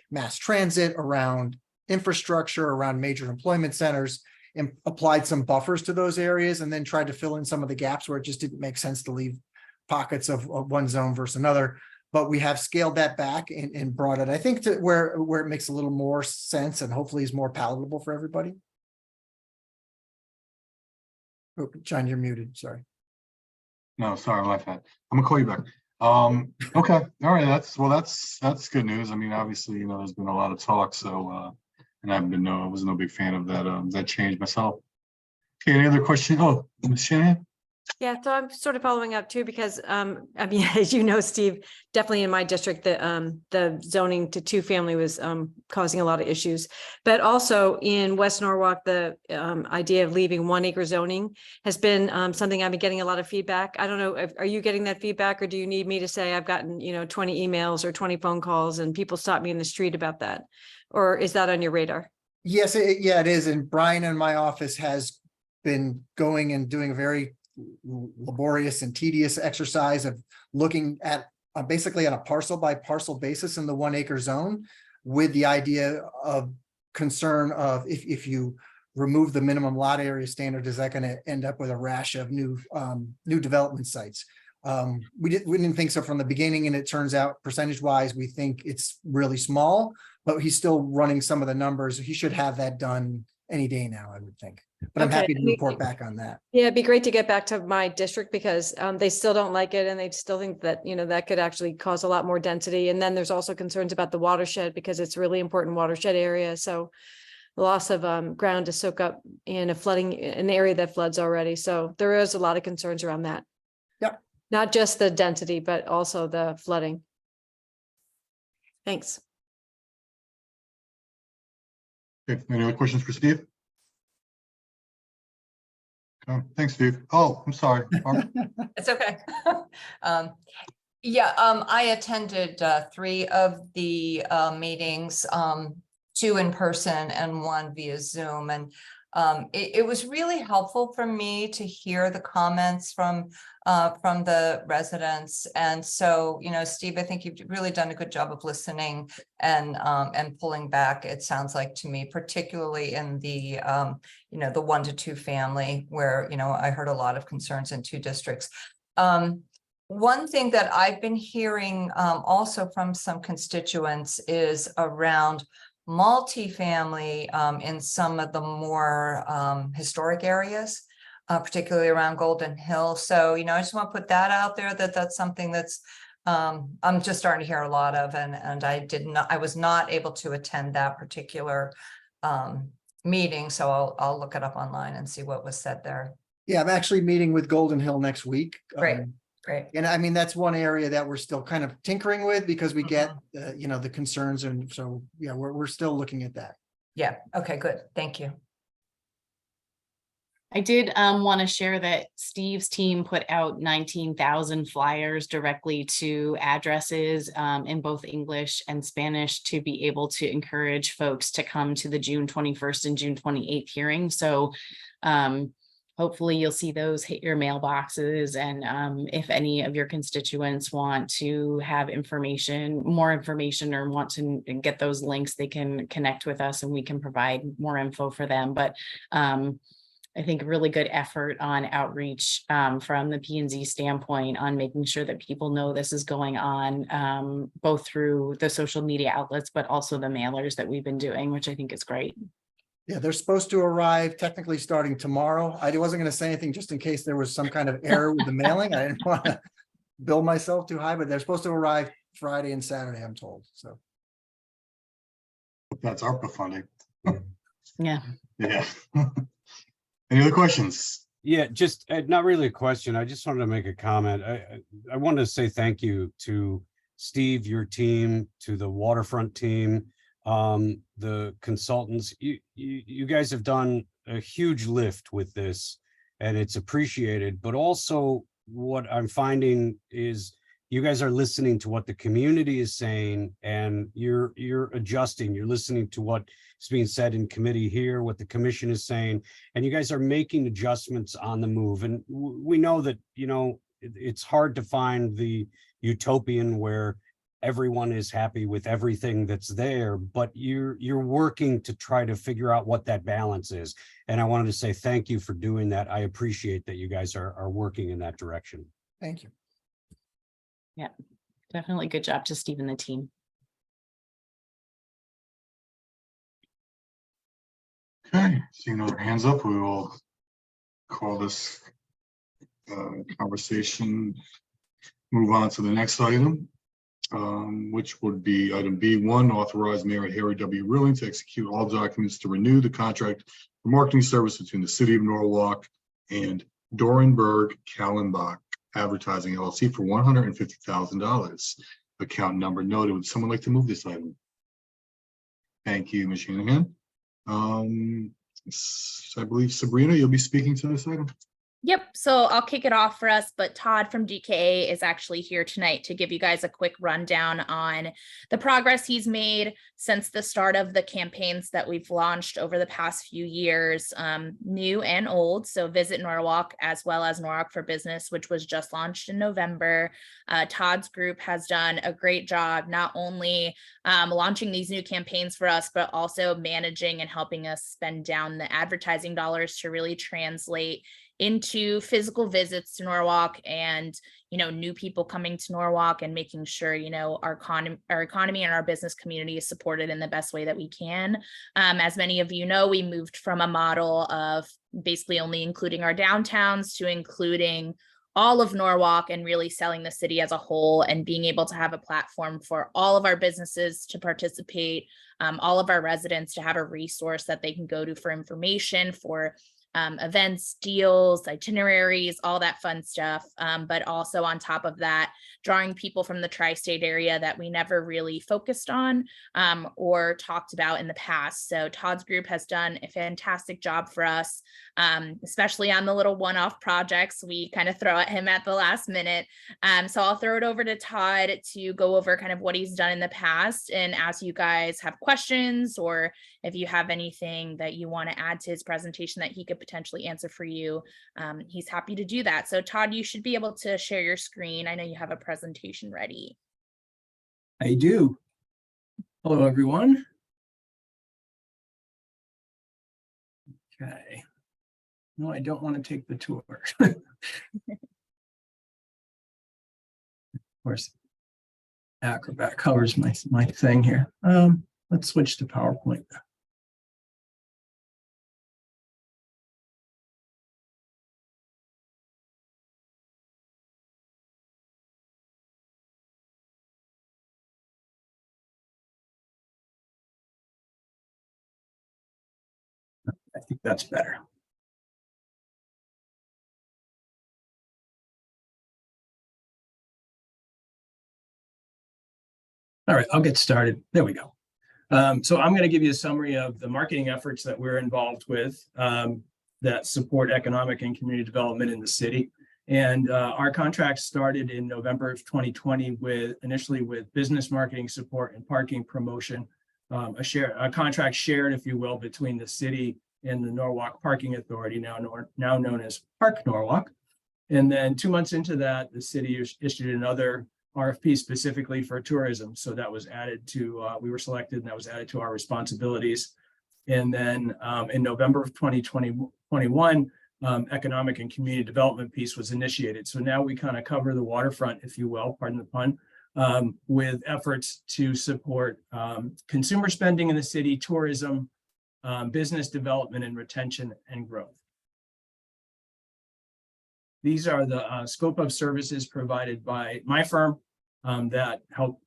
mass transit, around infrastructure, around major employment centers, and applied some buffers to those areas, and then tried to fill in some of the gaps where it just didn't make sense to leave pockets of one zone versus another. But we have scaled that back and brought it, I think, to where it makes a little more sense and hopefully is more palatable for everybody. Oh, John, you're muted, sorry. No, sorry, my bad. I'm gonna call you back. Okay, all right, that's good news. I mean, obviously, you know, there's been a lot of talk, so and I was no big fan of that change myself. Okay, any other questions? Oh, Ms. Shanahan? Yeah, so I'm sort of following up too, because I mean, as you know, Steve, definitely in my district, the zoning to two family was causing a lot of issues. But also in West Norwalk, the idea of leaving 1 acre zoning has been something I've been getting a lot of feedback. I don't know, are you getting that feedback, or do you need me to say I've gotten, you know, 20 emails or 20 phone calls and people stop me in the street about that? Or is that on your radar? Yes, yeah, it is. And Brian in my office has been going and doing a very laborious and tedious exercise of looking at basically on a parcel by parcel basis in the 1 acre zone, with the idea of concern of if you remove the minimum lot area standard, is that going to end up with a rash of new development sites? We didn't think so from the beginning, and it turns out percentage wise we think it's really small, but he's still running some of the numbers. He should have that done any day now, I would think. But I'm happy to report back on that. Yeah, it'd be great to get back to my district, because they still don't like it, and they still think that, you know, that could actually cause a lot more density. And then there's also concerns about the watershed, because it's a really important watershed area. So loss of ground to soak up in an area that floods already. So there is a lot of concerns around that. Yeah. Not just the density, but also the flooding. Thanks. Okay, any other questions for Steve? Okay, thanks, Steve. Oh, I'm sorry. It's okay. Yeah, I attended 3 of the meetings, 2 in person and 1 via Zoom. And it was really helpful for me to hear the comments from the residents. And so, you know, Steve, I think you've really done a good job of listening and pulling back, it sounds like to me, particularly in the, you know, the 1 to 2 family, where, you know, I heard a lot of concerns in 2 districts. One thing that I've been hearing also from some constituents is around multifamily in some of the more historic areas, particularly around Golden Hill. So, you know, I just want to put that out there, that's something that's I'm just starting to hear a lot of, and I was not able to attend that particular meeting, so I'll look it up online and see what was said there. Yeah, I'm actually meeting with Golden Hill next week. Great. Great. And I mean, that's one area that we're still kind of tinkering with because we get, Mm-hmm. you know, the concerns. And so, yeah, we're still looking at that. Yeah, okay, good. Thank you. I did want to share that Steve's team put out 19,000 flyers directly to addresses in both English and Spanish to be able to encourage folks to come to the June 21st and June 28th hearing. So hopefully you'll see those hit your mailboxes. And if any of your constituents want to have more information or want to get those links, they can connect with us and we can provide more info for them. But I think a really good effort on outreach from the P&Z standpoint on making sure that people know this is going on, both through the social media outlets, but also the mailers that we've been doing, which I think is great. Yeah, they're supposed to arrive technically starting tomorrow. I wasn't going to say anything just in case there was some kind of error with the mailing. I didn't want to bill myself too high, but they're supposed to arrive Friday and Saturday, I'm told. So That's ARPA funding. Yeah. Yeah. Any other questions? Yeah, just not really a question. I just wanted to make a comment. I wanted to say thank you to Steve, your team, to the waterfront team, the consultants. You guys have done a huge lift with this, and it's appreciated. But also, what I'm finding is you guys are listening to what the community is saying, and you're adjusting. You're listening to what is being said in committee here, what the commission is saying, and you guys are making adjustments on the move. And we know that, you know, it's hard to find the utopian where everyone is happy with everything that's there, but you're working to try to figure out what that balance is. And I wanted to say thank you for doing that. I appreciate that you guys are working in that direction. thank you. Yeah, definitely good job to Steve and the team. Okay, seeing no other hands up, we will call this conversation, move on to the next item, which would be item B1, authorize Mayor Harry W. Rilling to execute all documents to renew the contract for marketing service between the City of Norwalk and Dorenberg Kallenbach Advertising LLC for $150,000. Account number noted. Would someone like to move this item? Thank you, Ms. Shanahan. I believe Sabrina, you'll be speaking to this item. Yep, so I'll kick it off for us, but Todd from DKA is actually here tonight to give you guys a quick rundown on the progress he's made since the start of the campaigns that we've launched over the past few years, new and old. So Visit Norwalk, as well as Norwalk for Business, which was just launched in November. Todd's group has done a great job, not only launching these new campaigns for us, but also managing and helping us spend down the advertising dollars to really translate into physical visits to Norwalk and, you know, new people coming to Norwalk and making sure, you know, our economy and our business community is supported in the best way that we can. As many of you know, we moved from a model of basically only including our downtowns to including all of Norwalk and really selling the city as a whole and being able to have a platform for all of our businesses to participate, all of our residents to have a resource that they can go to for information, for events, deals, itineraries, all that fun stuff. But also on top of that, drawing people from the tri-state area that we never really focused on or talked about in the past. So Todd's group has done a fantastic job for us, especially on the little one-off projects we kind of throw at him at the last minute. So I'll throw it over to Todd to go over kind of what he's done in the past. And as you guys have questions, or if you have anything that you want to add to his presentation that he could potentially answer for you, he's happy to do that. So Todd, you should be able to share your screen. I know you have a presentation ready. I do. Hello, everyone. Okay. No, I don't want to take the tour. Of course, Acrobat covers my thing here. Let's switch to PowerPoint. think that's better. All right, I'll get started. There we go. So I'm going to give you a summary of the marketing efforts that we're involved with that support economic and community development in the city. And our contract started in November of 2020 initially with business marketing support and parking promotion, a contract shared, if you will, between the city and the Norwalk Parking Authority, now known as Park Norwalk. And then 2 months into that, the city issued another RFP specifically for tourism. So that was added to, we were selected and that was added to our responsibilities. And then in November of 2021, economic and community development piece was initiated. So now we kind of cover the waterfront, if you will, pardon the pun, with efforts to support consumer spending in the city, tourism, business development and retention and growth. These are the scope of services provided by my firm that help,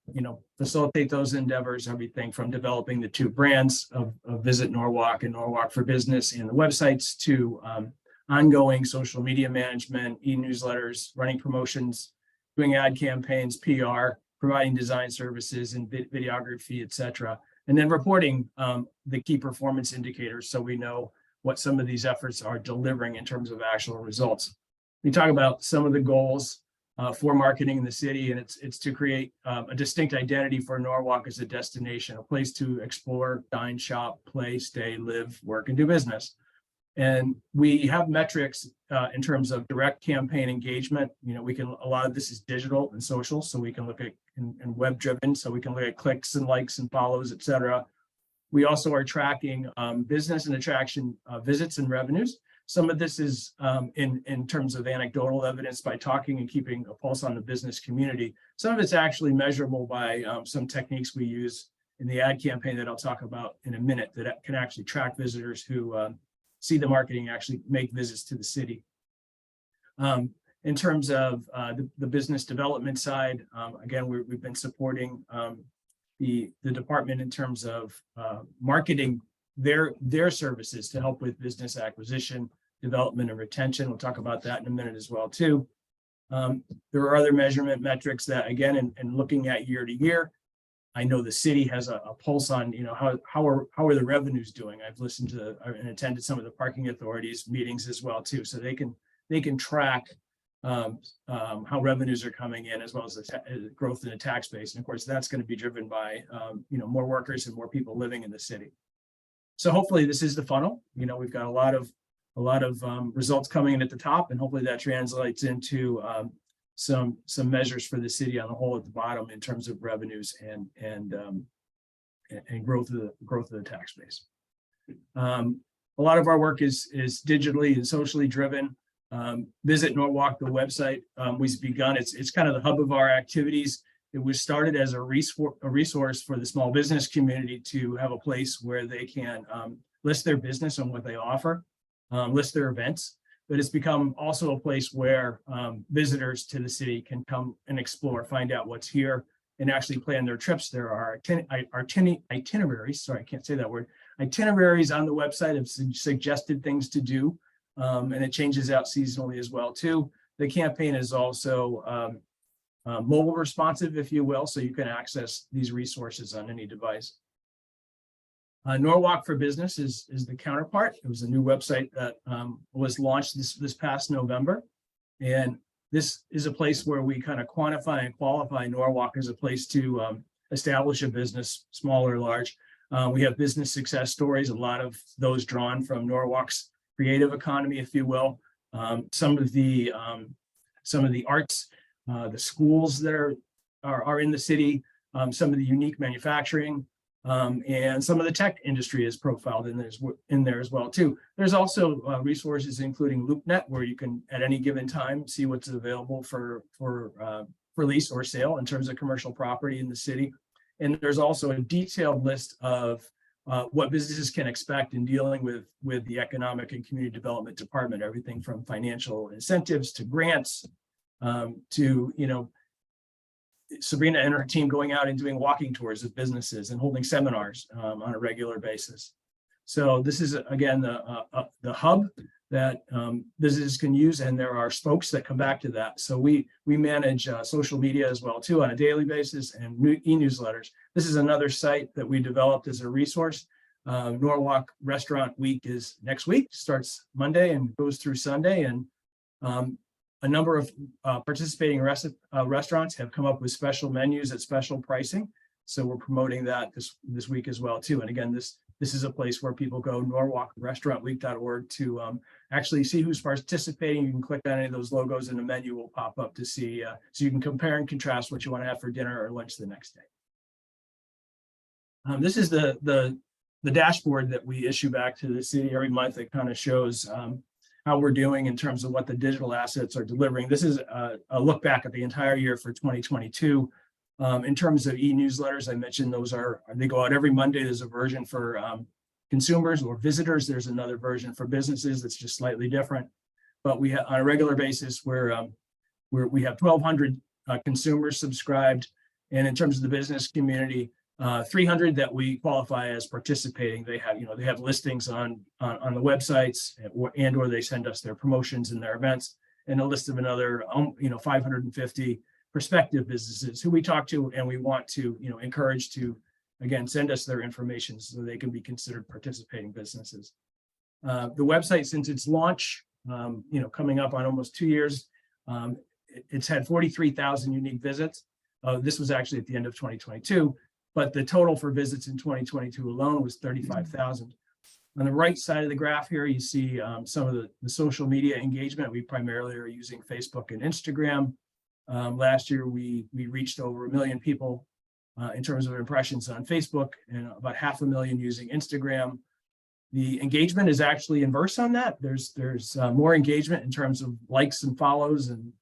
facilitate those endeavors, everything from developing the two brands of Visit Norwalk and Norwalk for Business and the websites to ongoing social media management, e-newsletters, running promotions, doing ad campaigns, PR, providing design services and videography, et cetera. And then reporting the key performance indicators so we know what some of these efforts are delivering in terms of actual results. We talk about some of the goals for marketing in the city, and it's to create a distinct identity for Norwalk as a destination, a place to explore, dine, shop, play, stay, live, work, and do business. And we have metrics in terms of direct campaign engagement. A lot of this is digital and social, so we can look at and web driven, so we can look at clicks and likes and follows, et cetera. We also are tracking business and attraction visits and revenues. Some of this is in terms of anecdotal evidence by talking and keeping a pulse on the business community. Some of it's actually measurable by some techniques we use in the ad campaign that I'll talk about in a minute that can actually track visitors who see the marketing actually make visits to the city. In terms of the business development side, again, we've been supporting the department in terms of marketing their services to help with business acquisition, development, and retention. We'll talk about that in a minute as well too. There are other measurement metrics that, again, in looking at year to year, I know the city has a pulse on, how are the revenues doing? I've listened to and attended some of the parking authorities meetings as well too, so they can track how revenues are coming in as well as the growth in the tax base. And of course, that's going to be driven by more workers and more people living in the city. So hopefully this is the funnel. We've got a lot of results coming in at the top, and hopefully that translates into some measures for the city on the whole at the bottom in terms of revenues and growth of the tax base. A lot of our work is digitally and socially driven. Visit Norwalk, the website we've begun. It's kind of the hub of our activities. It was started as a resource for the small business community to have a place where they can list their business and what they offer, list their events, but it's become also a place where visitors to the city can come and explore, find out what's here, and actually plan their trips. There are itineraries, sorry, I can't say that word, itineraries on the website of suggested things to do, and it changes out seasonally as well too. The campaign is also mobile responsive, if you will, so you can access these resources on any device. Norwalk for Business is the counterpart. It was a new website that was launched this past November. And this is a place where we kind of quantify and qualify Norwalk as a place to establish a business, small or large. We have business success stories, a lot of those drawn from Norwalk's creative economy, if you will. Some of the arts, the schools that are in the city, some of the unique manufacturing, and some of the tech industry is profiled in there as well too. There's also resources including LoopNet, where you can at any given time see what's available for lease or sale in terms of commercial property in the city. And there's also a detailed list of what businesses can expect in dealing with the Economic and Community Development Department, everything from financial incentives to grants, to, Sabrina and her team going out and doing walking tours of businesses and holding seminars on a regular basis. So this is again the hub that businesses can use, and there are spokes that come back to that. So we manage social media as well too on a daily basis, and e-newsletters. This is another site that we developed as a resource. Norwalk Restaurant Week is next week, starts Monday and goes through Sunday, and a number of participating restaurants have come up with special menus at special pricing. So we're promoting that this week as well too. And again, this is a place where people go, norwalkrestaurantweek.org, to actually see who's participating. You can click on any of those logos and the menu will pop up to see, so you can compare and contrast what you want to have for dinner or lunch the next day. This is the dashboard that we issue back to the city every month. It kind of shows how we're doing in terms of what the digital assets are delivering. This is a look back at the entire year for 2022. In terms of e-newsletters, I mentioned they go out every Monday. There's a version for consumers or visitors. There's another version for businesses that's just slightly different. But we have on a regular basis, we have 1,200 consumers subscribed. And in terms of the business community, 300 that we qualify as participating. They have listings on the websites, or they send us their promotions and their events, and a list of another 550 prospective businesses who we talk to, and we want to encourage to again send us their information so they can be considered participating businesses. The website, since its launch, coming up on almost 2 years, it's had 43,000 unique visits. This was actually at the end of 2022. But the total for visits in 2022 alone was 35,000. On the right side of the graph here, you see some of the social media engagement. We primarily are using Facebook and Instagram. Last year, we reached over 1 million people in terms of impressions on Facebook, and about 500,000 using Instagram. The engagement is actually inverse on that. There's more engagement in terms of likes and follows and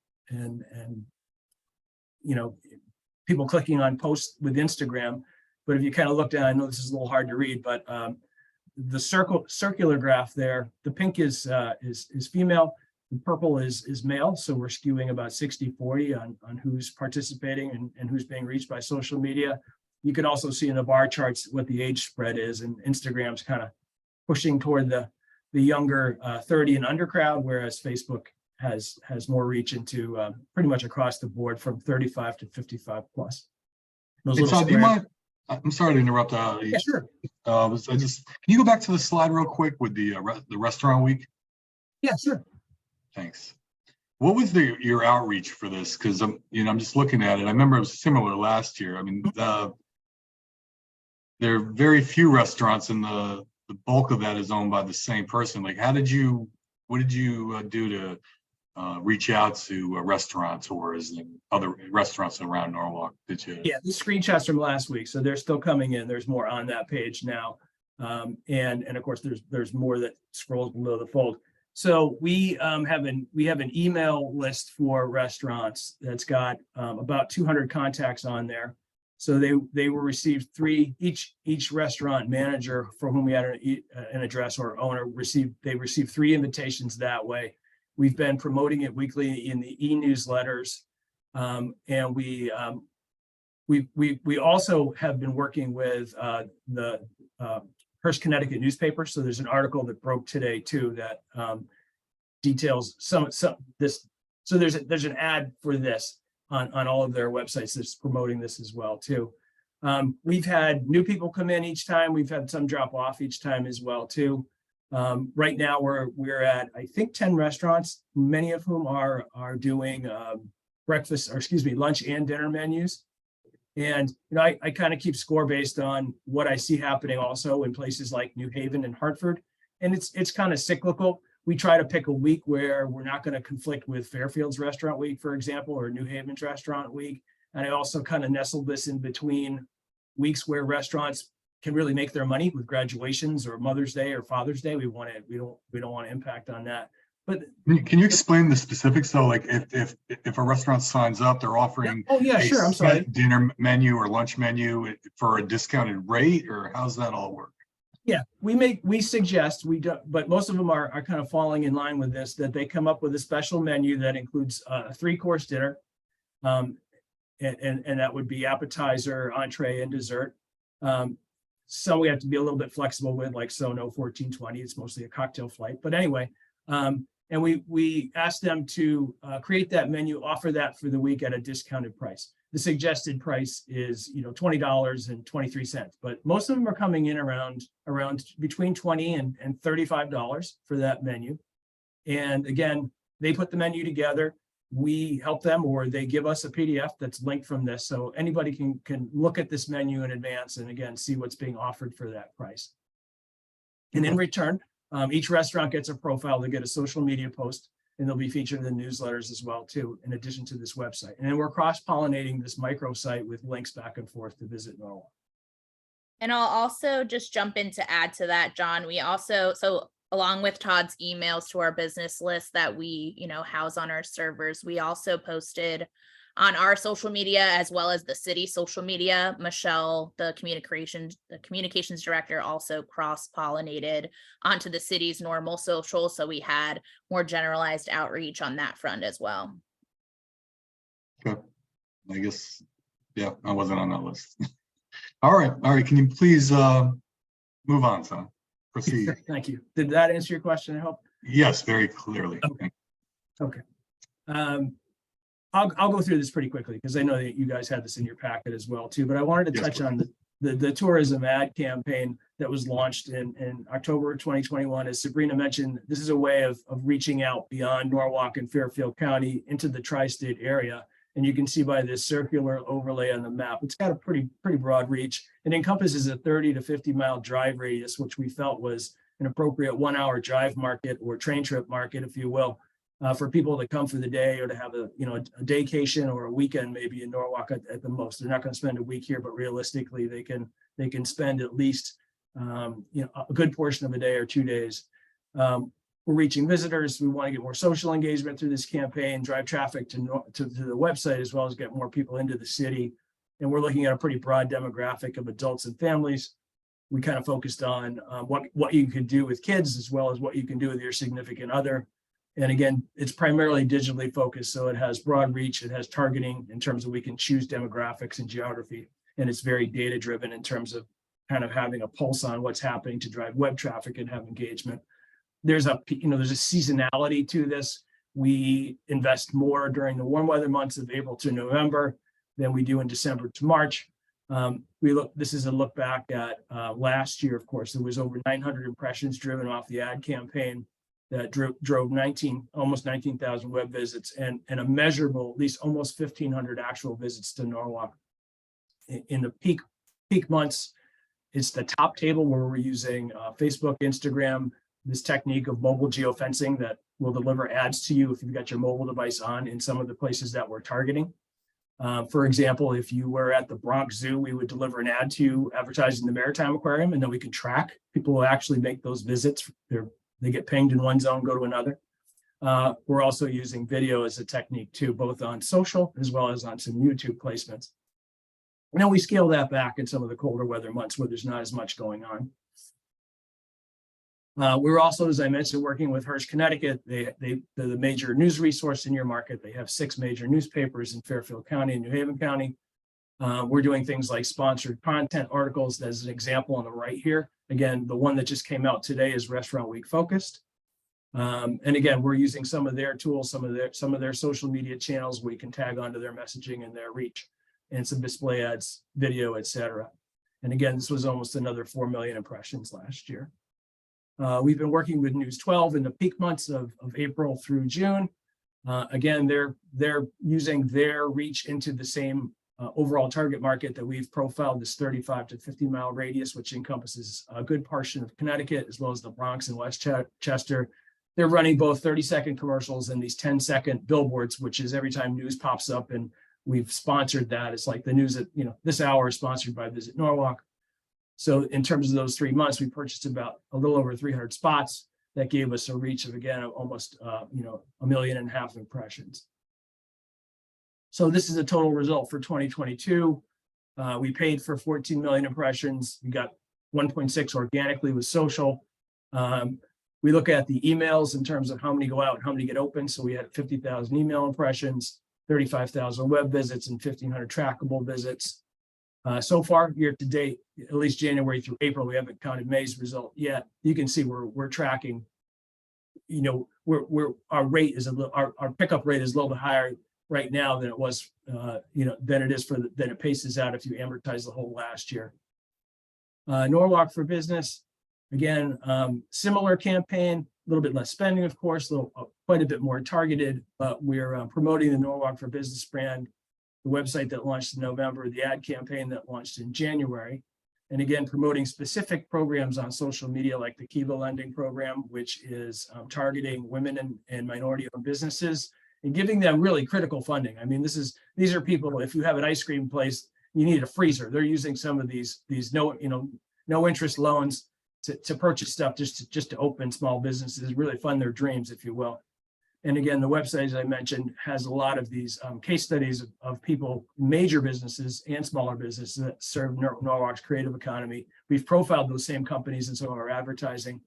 people clicking on posts with Instagram. But if you kind of look down, I know this is a little hard to read, but the circular graph there, the pink is female, the purple is male. So we're skewing about 60-40 on who's participating and who's being reached by social media. You can also see in the bar charts what the age spread is, and Instagram's kind of pushing toward the younger 30 and under crowd, whereas Facebook has more reach into pretty much across the board from 35 to 55 plus. I'm sorry to interrupt. Yeah, sure. Can you go back to the slide real quick with the restaurant week? Yeah, sure. Thanks. What was your outreach for this? Because I'm just looking at it. I remember it was similar last year. I mean, there are very few restaurants, and the bulk of that is owned by the same person. Like, what did you do to reach out to restaurateurs and other restaurants around Norwalk? Did you? Yeah, the screenshots from last week, so they're still coming in. There's more on that page now, and of course there's more that scrolls below the fold. So we have an email list for restaurants that's got about 200 contacts on there. So they will receive each restaurant manager for whom we had an address or owner received 3 invitations that way. We've been promoting it weekly in the e-newsletters, and we also have been working with the Hearst, Connecticut newspaper. So there's an article that broke today too that details some this. So there's an ad for this on all of their websites that's promoting this as well too. We've had new people come in each time. We've had some drop off each time as well too. Right now we're at, I think, 10 restaurants, many of whom are doing lunch and dinner menus. And I kind of keep score based on what I see happening also in places like New Haven and Hartford. And it's kind of cyclical. We try to pick a week where we're not going to conflict with Fairfield's Restaurant Week, for example, or New Haven's Restaurant Week. And I also kind of nestled this in between weeks where restaurants can really make their money with graduations or Mother's Day or Father's Day. We don't want to impact on that. But can you explain the specifics though? Like if a restaurant signs up, they're offering sure. I'm sorry. Dinner menu or lunch menu for a discounted rate, or how's that all work? Yeah, we suggest, we don't, but most of them are kind of falling in line with this, that they come up with a special menu that includes a 3-course dinner. And that would be appetizer, entree, and dessert. some we have to be a little bit flexible with, like Sono 1420. It's mostly a cocktail flight. But anyway, and we asked them to create that menu, offer that for the week at a discounted price. The suggested price is, $20.23, but most of them are coming in around between $20 and $35 for that menu. And again, they put the menu together. We help them, or they give us a PDF that's linked from this. So anybody can look at this menu in advance and again, see what's being offered for that price. And in return, each restaurant gets a profile. They get a social media post, and they'll be featured in the newsletters as well too, in addition to this website. And then we're cross-pollinating this microsite with links back and forth to Visit Norwalk. And I'll also just jump in to add to that, John. We also, so along with Todd's emails to our business list that we, house on our servers, we also posted on our social media as well as the city social media. Michelle, the communications director, also cross-pollinated onto the city's normal social. So we had more generalized outreach on that front as well. Okay. I guess, yeah, I wasn't on that list. All right. Can you please move on, son? Proceed. Thank you. Did that answer your question, I hope? Yes, very clearly. Okay. I'll go through this pretty quickly because I know that you guys had this in your packet as well too, but I wanted to Yes, touch please. on the tourism ad campaign that was launched in October of 2021. As Sabrina mentioned, this is a way of reaching out beyond Norwalk and Fairfield County into the tri-state area. And you can see by this circular overlay on the map, it's got a pretty broad reach. It encompasses a 30 to 50 mile drive radius, which we felt was an appropriate 1 hour drive market or train trip market, if you will, for people to come for the day or to have a daycation or a weekend maybe in Norwalk at the most. They're not going to spend a week here, but realistically they can spend at least a good portion of a day or 2 days. We're reaching visitors. We want to get more social engagement through this campaign, drive traffic to the website, as well as get more people into the city. And we're looking at a pretty broad demographic of adults and families. We kind of focused on what you can do with kids, as well as what you can do with your significant other. And again, it's primarily digitally focused, so it has broad reach. It has targeting in terms of we can choose demographics and geography. And it's very data driven in terms of kind of having a pulse on what's happening to drive web traffic and have engagement. There's a seasonality to this. We invest more during the warm weather months of April to November than we do in December to March. This is a look back at last year. Of course, there was over 900 impressions driven off the ad campaign that drove almost 19,000 web visits and a measurable, at least almost 1,500 actual visits to Norwalk. In the peak months, it's the top table where we're using Facebook, Instagram, this technique of mobile geofencing that will deliver ads to you if you've got your mobile device on in some of the places that we're targeting. For example, if you were at the Bronx Zoo, we would deliver an ad to you advertising the Maritime Aquarium, and then we can track. People will actually make those visits. They get pinged in one zone, go to another. We're also using video as a technique too, both on social as well as on some YouTube placements. Now we scale that back in some of the colder weather months where there's not as much going on. We're also, as I mentioned, working with Hearst, Connecticut. They're the major news resource in your market. They have 6 major newspapers in Fairfield County and New Haven County. We're doing things like sponsored content articles as an example on the right here. Again, the one that just came out today is Restaurant Week focused. And again, we're using some of their tools, some of their social media channels we can tag onto their messaging and their reach, and some display ads, video, etc. And again, this was almost another 4 million impressions last year. We've been working with News 12 in the peak months of April through June. Again, they're using their reach into the same overall target market that we've profiled, this 35 to 50 mile radius, which encompasses a good portion of Connecticut, as well as the Bronx and Westchester. They're running both 30-second commercials and these 10-second billboards, which is every time news pops up, and we've sponsored that. It's like the news that, this hour is sponsored by Visit Norwalk. So in terms of those 3 months, we purchased about a little over 300 spots. That gave us a reach of, again, almost, 1.5 million impressions. So this is a total result for 2022. We paid for 14 million impressions. We got 1.6 organically with social. We look at the emails in terms of how many go out, how many get open. So we had 50,000 email impressions, 35,000 web visits, and 1,500 trackable visits. So far, year to date, at least January through April, we haven't counted May's result yet. You can see we're tracking. You know, our rate is our pickup rate is a little bit higher right now than it was, than it is than it paces out if you amortize the whole last year. Norwalk for Business, again, similar campaign, a little bit less spending, of course, quite a bit more targeted, but we're promoting the Norwalk for Business brand, the website that launched in November, the ad campaign that launched in January. And again, promoting specific programs on social media like the Kiva Lending Program, which is targeting women and minority-owned businesses and giving them really critical funding. I mean, these are people, if you have an ice cream place, you need a freezer. They're using some of these no interest loans to purchase stuff just to open small businesses, really fund their dreams, if you will. And again, the website, as I mentioned, has a lot of these case studies of people, major businesses and smaller businesses that serve Norwalk's creative economy. We've profiled those same companies in some of our advertising.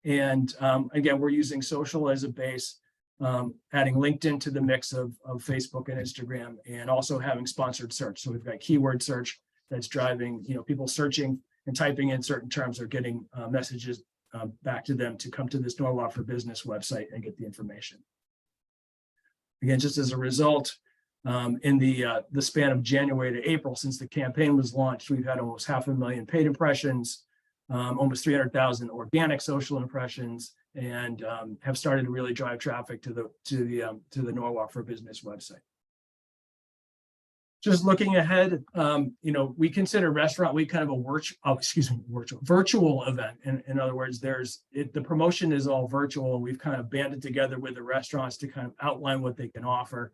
And again, we're using social as a base, adding LinkedIn to the mix of Facebook and Instagram, and also having sponsored search. So we've got keyword search that's driving, people searching and typing in certain terms are getting messages back to them to come to this Norwalk for Business website and get the information. Again, just as a result, in the span of January to April, since the campaign was launched, we've had almost 500,000 paid impressions, almost 300,000 organic social impressions, and have started to really drive traffic to the Norwalk for Business website. Just looking ahead, we consider Restaurant Week kind of a virtual event. In other words, the promotion is all virtual, and we've kind of banded together with the restaurants to kind of outline what they can offer.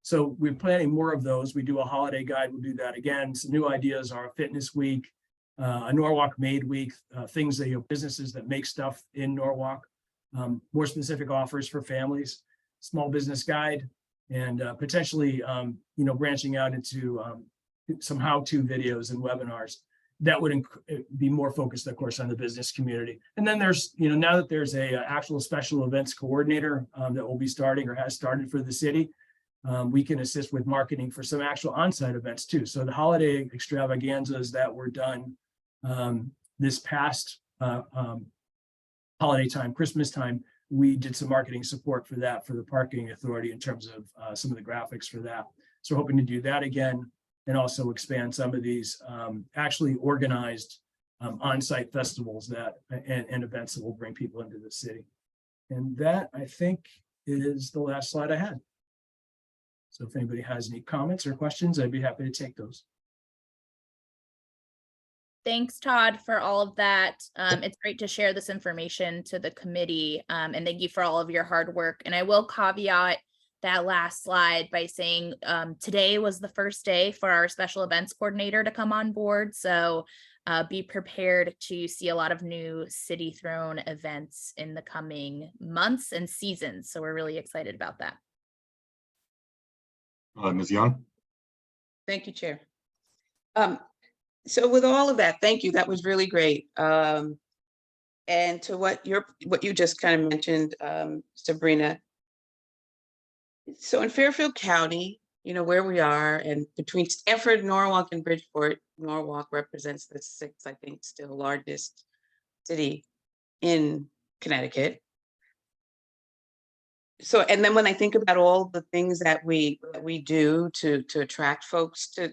So we're planning more of those. We do a holiday guide, we'll do that again. Some new ideas are a fitness week, a Norwalk Made Week, things that, businesses that make stuff in Norwalk, more specific offers for families, small business guide, and potentially, branching out into some how-to videos and webinars that would be more focused, of course, on the business community. And then there's, now that there's a actual special events coordinator that will be starting or has started for the city, we can assist with marketing for some actual on-site events too. So the holiday extravaganzas that were done this past holiday time, Christmas time, we did some marketing support for that for the parking authority in terms of some of the graphics for that. So we're hoping to do that again and also expand some of these actually organized on-site festivals and events that will bring people into the city. And that, I think, is the last slide I had. So if anybody has any comments or questions, I'd be happy to take those. Thanks, Todd, for all of that. It's great to share this information to the committee, and thank you for all of your hard work. And I will caveat that last slide by saying today was the first day for our special events coordinator to come on board. So be prepared to see a lot of new city thrown events in the coming months and seasons. So we're really excited about that. Ms. Young? Thank you, Chair. So with all of that, thank you. That was really great. And to what you just kind of mentioned, Sabrina. So in Fairfield County, where we are, and between Stamford, Norwalk, and Bridgeport, Norwalk represents the sixth, I think, still largest city in Connecticut. So, and then when I think about all the things that we do to attract folks to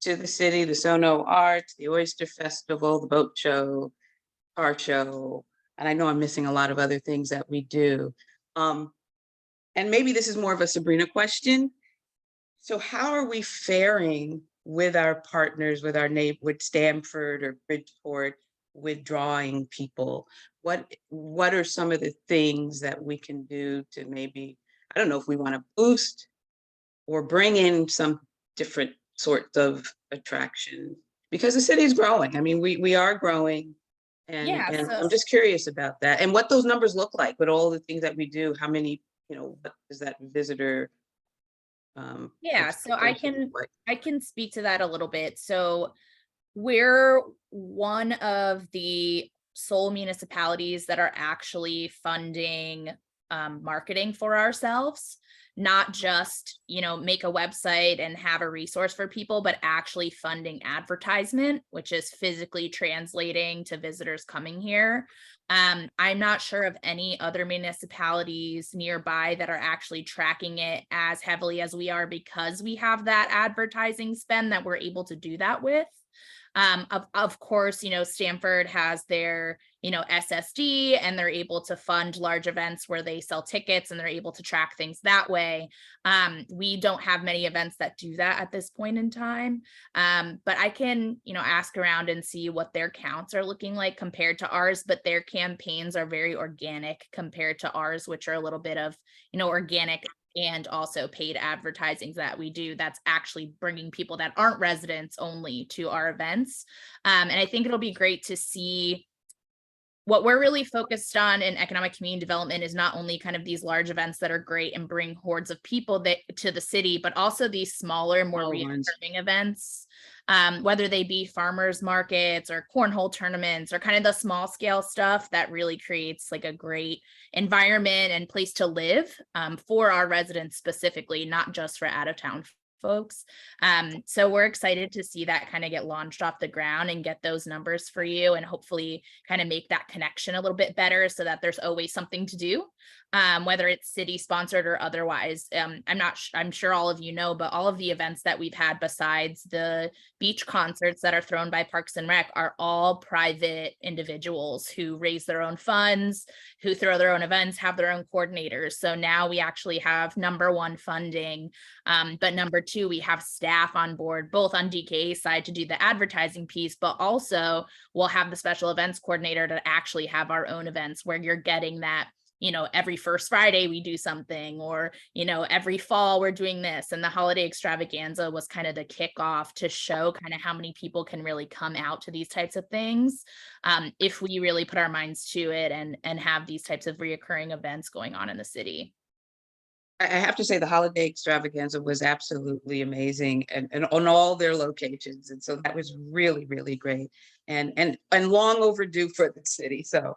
the city, the Sono Arts, the Oyster Festival, the boat show, car show, and I know I'm missing a lot of other things that we do. And maybe this is more of a Sabrina question. So how are we faring with our partners, with our neighbor, with Stamford or Bridgeport, with drawing people? What are some of the things that we can do to maybe, I don't know if we want to boost or bring in some different sorts of attraction, because the city is growing. I mean, we are growing, and I'm just curious about that and what those numbers look like with all the things that we do. How many, what is that visitor? Yeah, so I can speak to that a little bit. So we're one of the sole municipalities that are actually funding marketing for ourselves, not just, you know, make a website and have a resource for people, but actually funding advertisement, which is physically translating to visitors coming here. I'm not sure of any other municipalities nearby that are actually tracking it as heavily as we are, because we have that advertising spend that we're able to do that with. Of course, you know, Stamford has their, you know, SSD, and they're able to fund large events where they sell tickets and they're able to track things that way. We don't have many events that do that at this point in time. But I can, you know, ask around and see what their counts are looking like compared to ours, but their campaigns are very organic compared to ours, which are a little bit of, you know, organic and also paid advertising that we do that's actually bringing people that aren't residents only to our events. And I think it'll be great to see what we're really focused on in economic community development is not only kind of these large events that are great and bring hordes of people to the city, but also these smaller, more Small ones. recurring events, whether they be farmers markets or cornhole tournaments or kind of the small scale stuff that really creates like a great environment and place to live for our residents specifically, not just for out of town folks. So we're excited to see that kind of get launched off the ground and get those numbers for you, and hopefully kind of make that connection a little bit better so that there's always something to do, whether it's city sponsored or otherwise. I'm sure all of you know, but all of the events that we've had besides the beach concerts that are thrown by Parks and Rec are all private individuals who raise their own funds, who throw their own events, have their own coordinators. So now we actually have number one, funding, but number two, we have staff on board, both on DKA side to do the advertising piece, but also we'll have the special events coordinator to actually have our own events where you're getting that, you know, every first Friday we do something, or, you know, every fall we're doing this. And the holiday extravaganza was kind of the kickoff to show kind of how many people can really come out to these types of things if we really put our minds to it and have these types of reoccurring events going on in the city. I have to say the holiday extravaganza was absolutely amazing and on all their locations. And so that was really, really great and long overdue for the city. So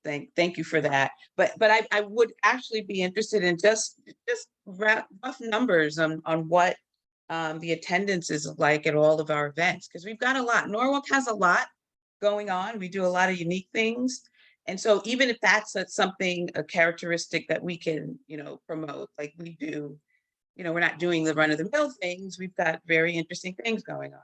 thank you for that. But I would actually be interested in just rough numbers on what the attendance is like at all of our events, because we've got a lot. Norwalk has a lot going on. We do a lot of unique things. And so even if that's a characteristic that we can, you know, promote, like we do, you know, we're not doing the run of the mill things. We've got very interesting things going on.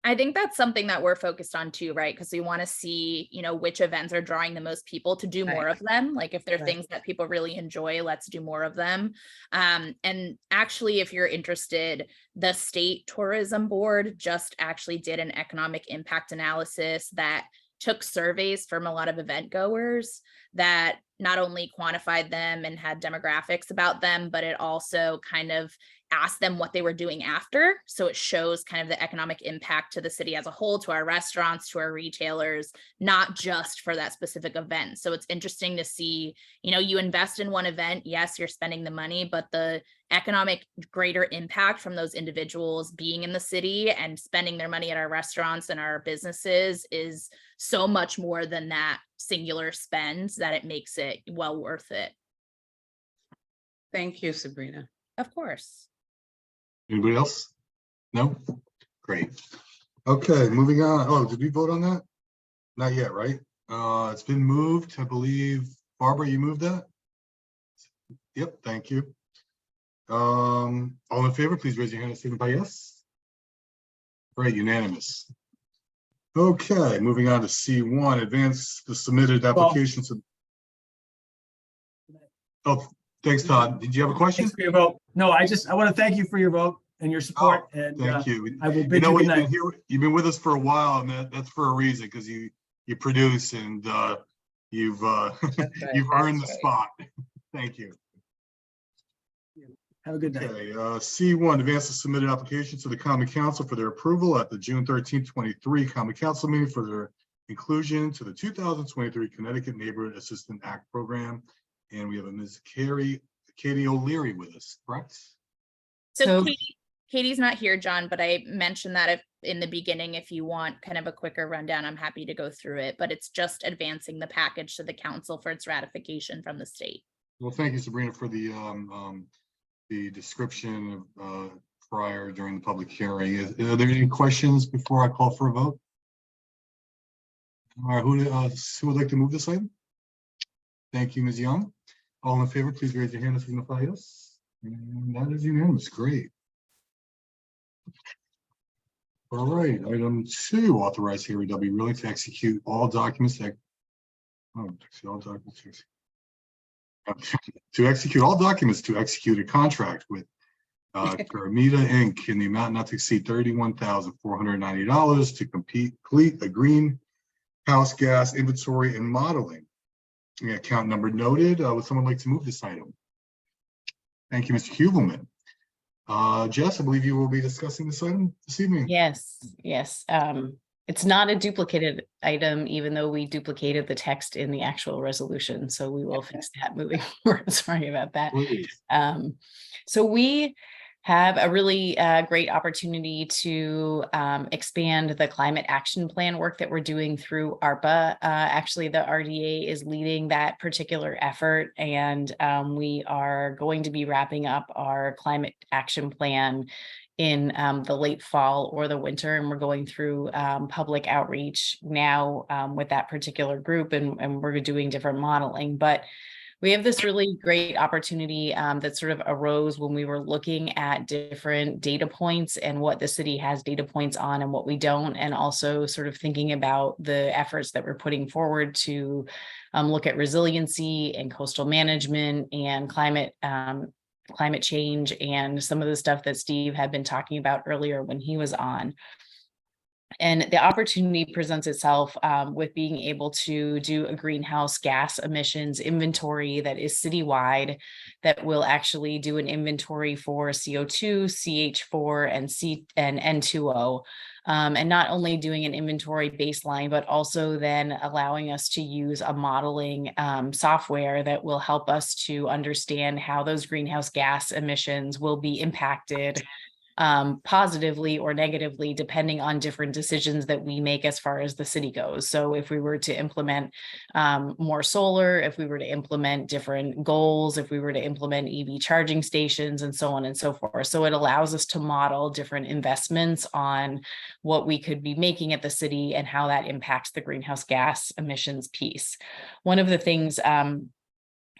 I think that's something that we're focused on too, right? Because we want to see, you know, which events are drawing the most people to do more Right. of them. Like if they're Right. things that people really enjoy, let's do more of them. And actually, if you're interested, the state tourism board just actually did an economic impact analysis that took surveys from a lot of event goers that not only quantified them and had demographics about them, but it also kind of asked them what they were doing after. So it shows kind of the economic impact to the city as a whole, to our restaurants, to our retailers, not just for that specific event. So it's interesting to see, you know, you invest in one event, yes, you're spending the money, but the economic greater impact from those individuals being in the city and spending their money at our restaurants and our businesses is so much more than that singular spend that it makes it well worth it. Thank you, Sabrina. Of course. Anybody else? No? Great. Okay, moving on. Oh, did we vote on that? Not yet, right? It's been moved, I believe. Barbara, you moved that? Yep, thank you. All in favor, please raise your hand and signify yes. Great, unanimous. Okay, moving on to C1, advance the submitted applications. Oh, thanks, Todd. Did you have a question? Thanks for your vote. No, I want to thank you for your vote and your support. Oh, And thank you. I will You bid know you what, good night. you've been with us for a while, and that's for a reason, because you produce and you've right, you've earned the that's right. spot. Thank you. Have a good night. Okay, C1, advance the submitted application to the Common Council for their approval at the June 13th, 23 Common Council meeting for their inclusion to the 2023 Connecticut Neighborhood Assistance Act program. And we have a Ms. Katie O'Leary with us, correct? So Katie's not here, John, but I mentioned that if in the beginning, if you want kind of a quicker rundown, I'm happy to go through it, but it's just advancing the package to the council for its ratification from the state. Well, thank you, Sabrina, for the description of prior during the public hearing. Are there any questions before I call for a vote? All right, who would like to move this item? Thank you, Ms. Young. All in favor, please raise your hand and signify yes. And that is unanimous. Great. All right, item 2, authorize Harry W. Riley to execute all documents that to execute all documents to execute a contract with Carmita Inc. in the amount not to exceed $31,490 to complete a greenhouse gas inventory and modeling. Account number noted. Would someone like to move this item? Thank you, Mr. Hubelman. Jess, I believe you will be discussing this item this evening. Yes, yes. It's not a duplicated item, even though we duplicated the text in the actual resolution. So we will fix that moving forward. Sorry about that. Please. So we have a really great opportunity to expand the climate action plan work that we're doing through ARPA. Actually, the RDA is leading that particular effort, and we are going to be wrapping up our climate action plan in the late fall or the winter, and we're going through public outreach now with that particular group, and we're doing different modeling. But we have this really great opportunity that sort of arose when we were looking at different data points and what the city has data points on and what we don't, and also sort of thinking about the efforts that we're putting forward to look at resiliency and coastal management and climate change and some of the stuff that Steve had been talking about earlier when he was on. And the opportunity presents itself with being able to do a greenhouse gas emissions inventory that is citywide, that will actually do an inventory for CO2, CH4, and N2O. And not only doing an inventory baseline, but also then allowing us to use a modeling software that will help us to understand how those greenhouse gas emissions will be impacted positively or negatively, depending on different decisions that we make as far as the city goes. So if we were to implement more solar, if we were to implement different goals, if we were to implement EV charging stations and so on and so forth. So it allows us to model different investments on what we could be making at the city and how that impacts the greenhouse gas emissions piece. One of the things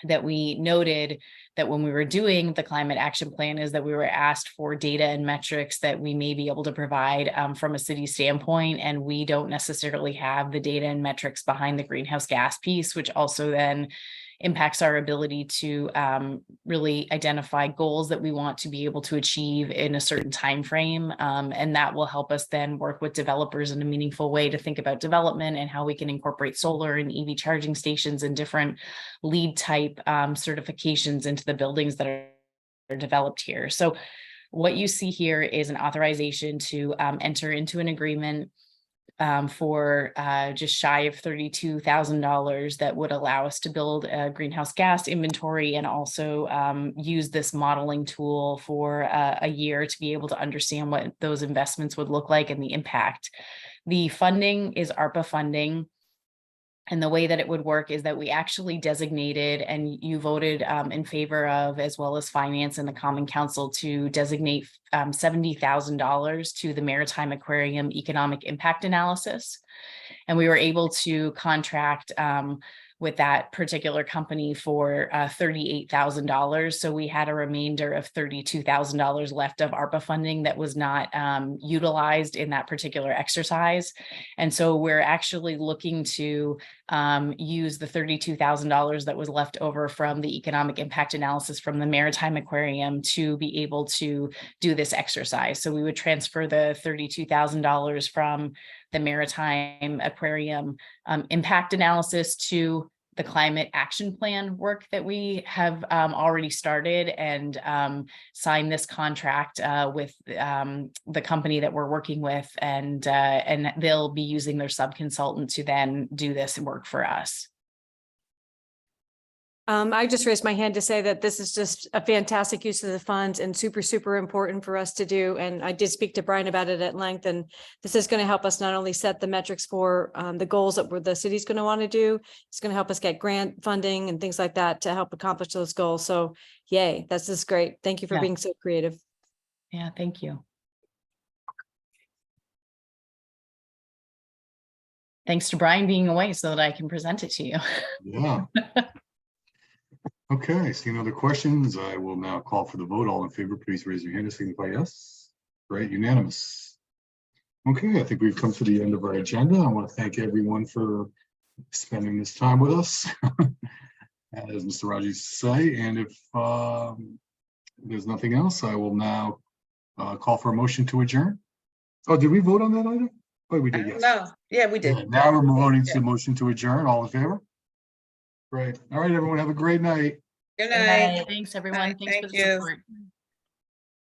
that we noted that when we were doing the climate action plan is that we were asked for data and metrics that we may be able to provide from a city standpoint, and we don't necessarily have the data and metrics behind the greenhouse gas piece, which also then impacts our ability to really identify goals that we want to be able to achieve in a certain time frame. And that will help us then work with developers in a meaningful way to think about development and how we can incorporate solar and EV charging stations and different LEED type certifications into the buildings that are developed here. So what you see here is an authorization to enter into an agreement for just shy of $32,000 that would allow us to build a greenhouse gas inventory and also use this modeling tool for a year to be able to understand what those investments would look like and the impact. The funding is ARPA funding. And the way that it would work is that we actually designated, and you voted in favor of, as well as finance and the Common Council, to designate $70,000 to the Maritime Aquarium Economic Impact Analysis. And we were able to contract with that particular company for $38,000. So we had a remainder of $32,000 left of ARPA funding that was not utilized in that particular exercise. And so we're actually looking to use the $32,000 that was left over from the economic impact analysis from the Maritime Aquarium to be able to do this exercise. So we would transfer the $32,000 from the Maritime Aquarium impact analysis to the climate action plan work that we have already started, and sign this contract with the company that we're working with, and they'll be using their subconsultant to then do this work for us. I just raised my hand to say that this is just a fantastic use of the funds and super, super important for us to do. And I did speak to Brian about it at length, and this is going to help us not only set the metrics for the goals that the city's going to want to do, it's going to help us get grant funding and things like that to help accomplish those goals. So yay, that's just great. Thank you for Yeah. being so creative. Yeah, thank you. Thanks to Brian being away so that I can present it to you. Yeah. Okay, seeing other questions, I will now call for the vote. All in favor, please raise your hand and signify yes. Great, unanimous. Okay, I think we've come to the end of our agenda. I want to thank everyone for spending this time with us. As Mr. Raji say, and if there's nothing else, I will now call for a motion to adjourn. Oh, did we vote on that item? Oh, we did, yes. No, yeah, we Yeah, did. now we're voting to motion to adjourn. All in favor? Great. All right, everyone, have a great night. Good Good night. night. Thanks, everyone. Bye, Thanks for thank the you. support.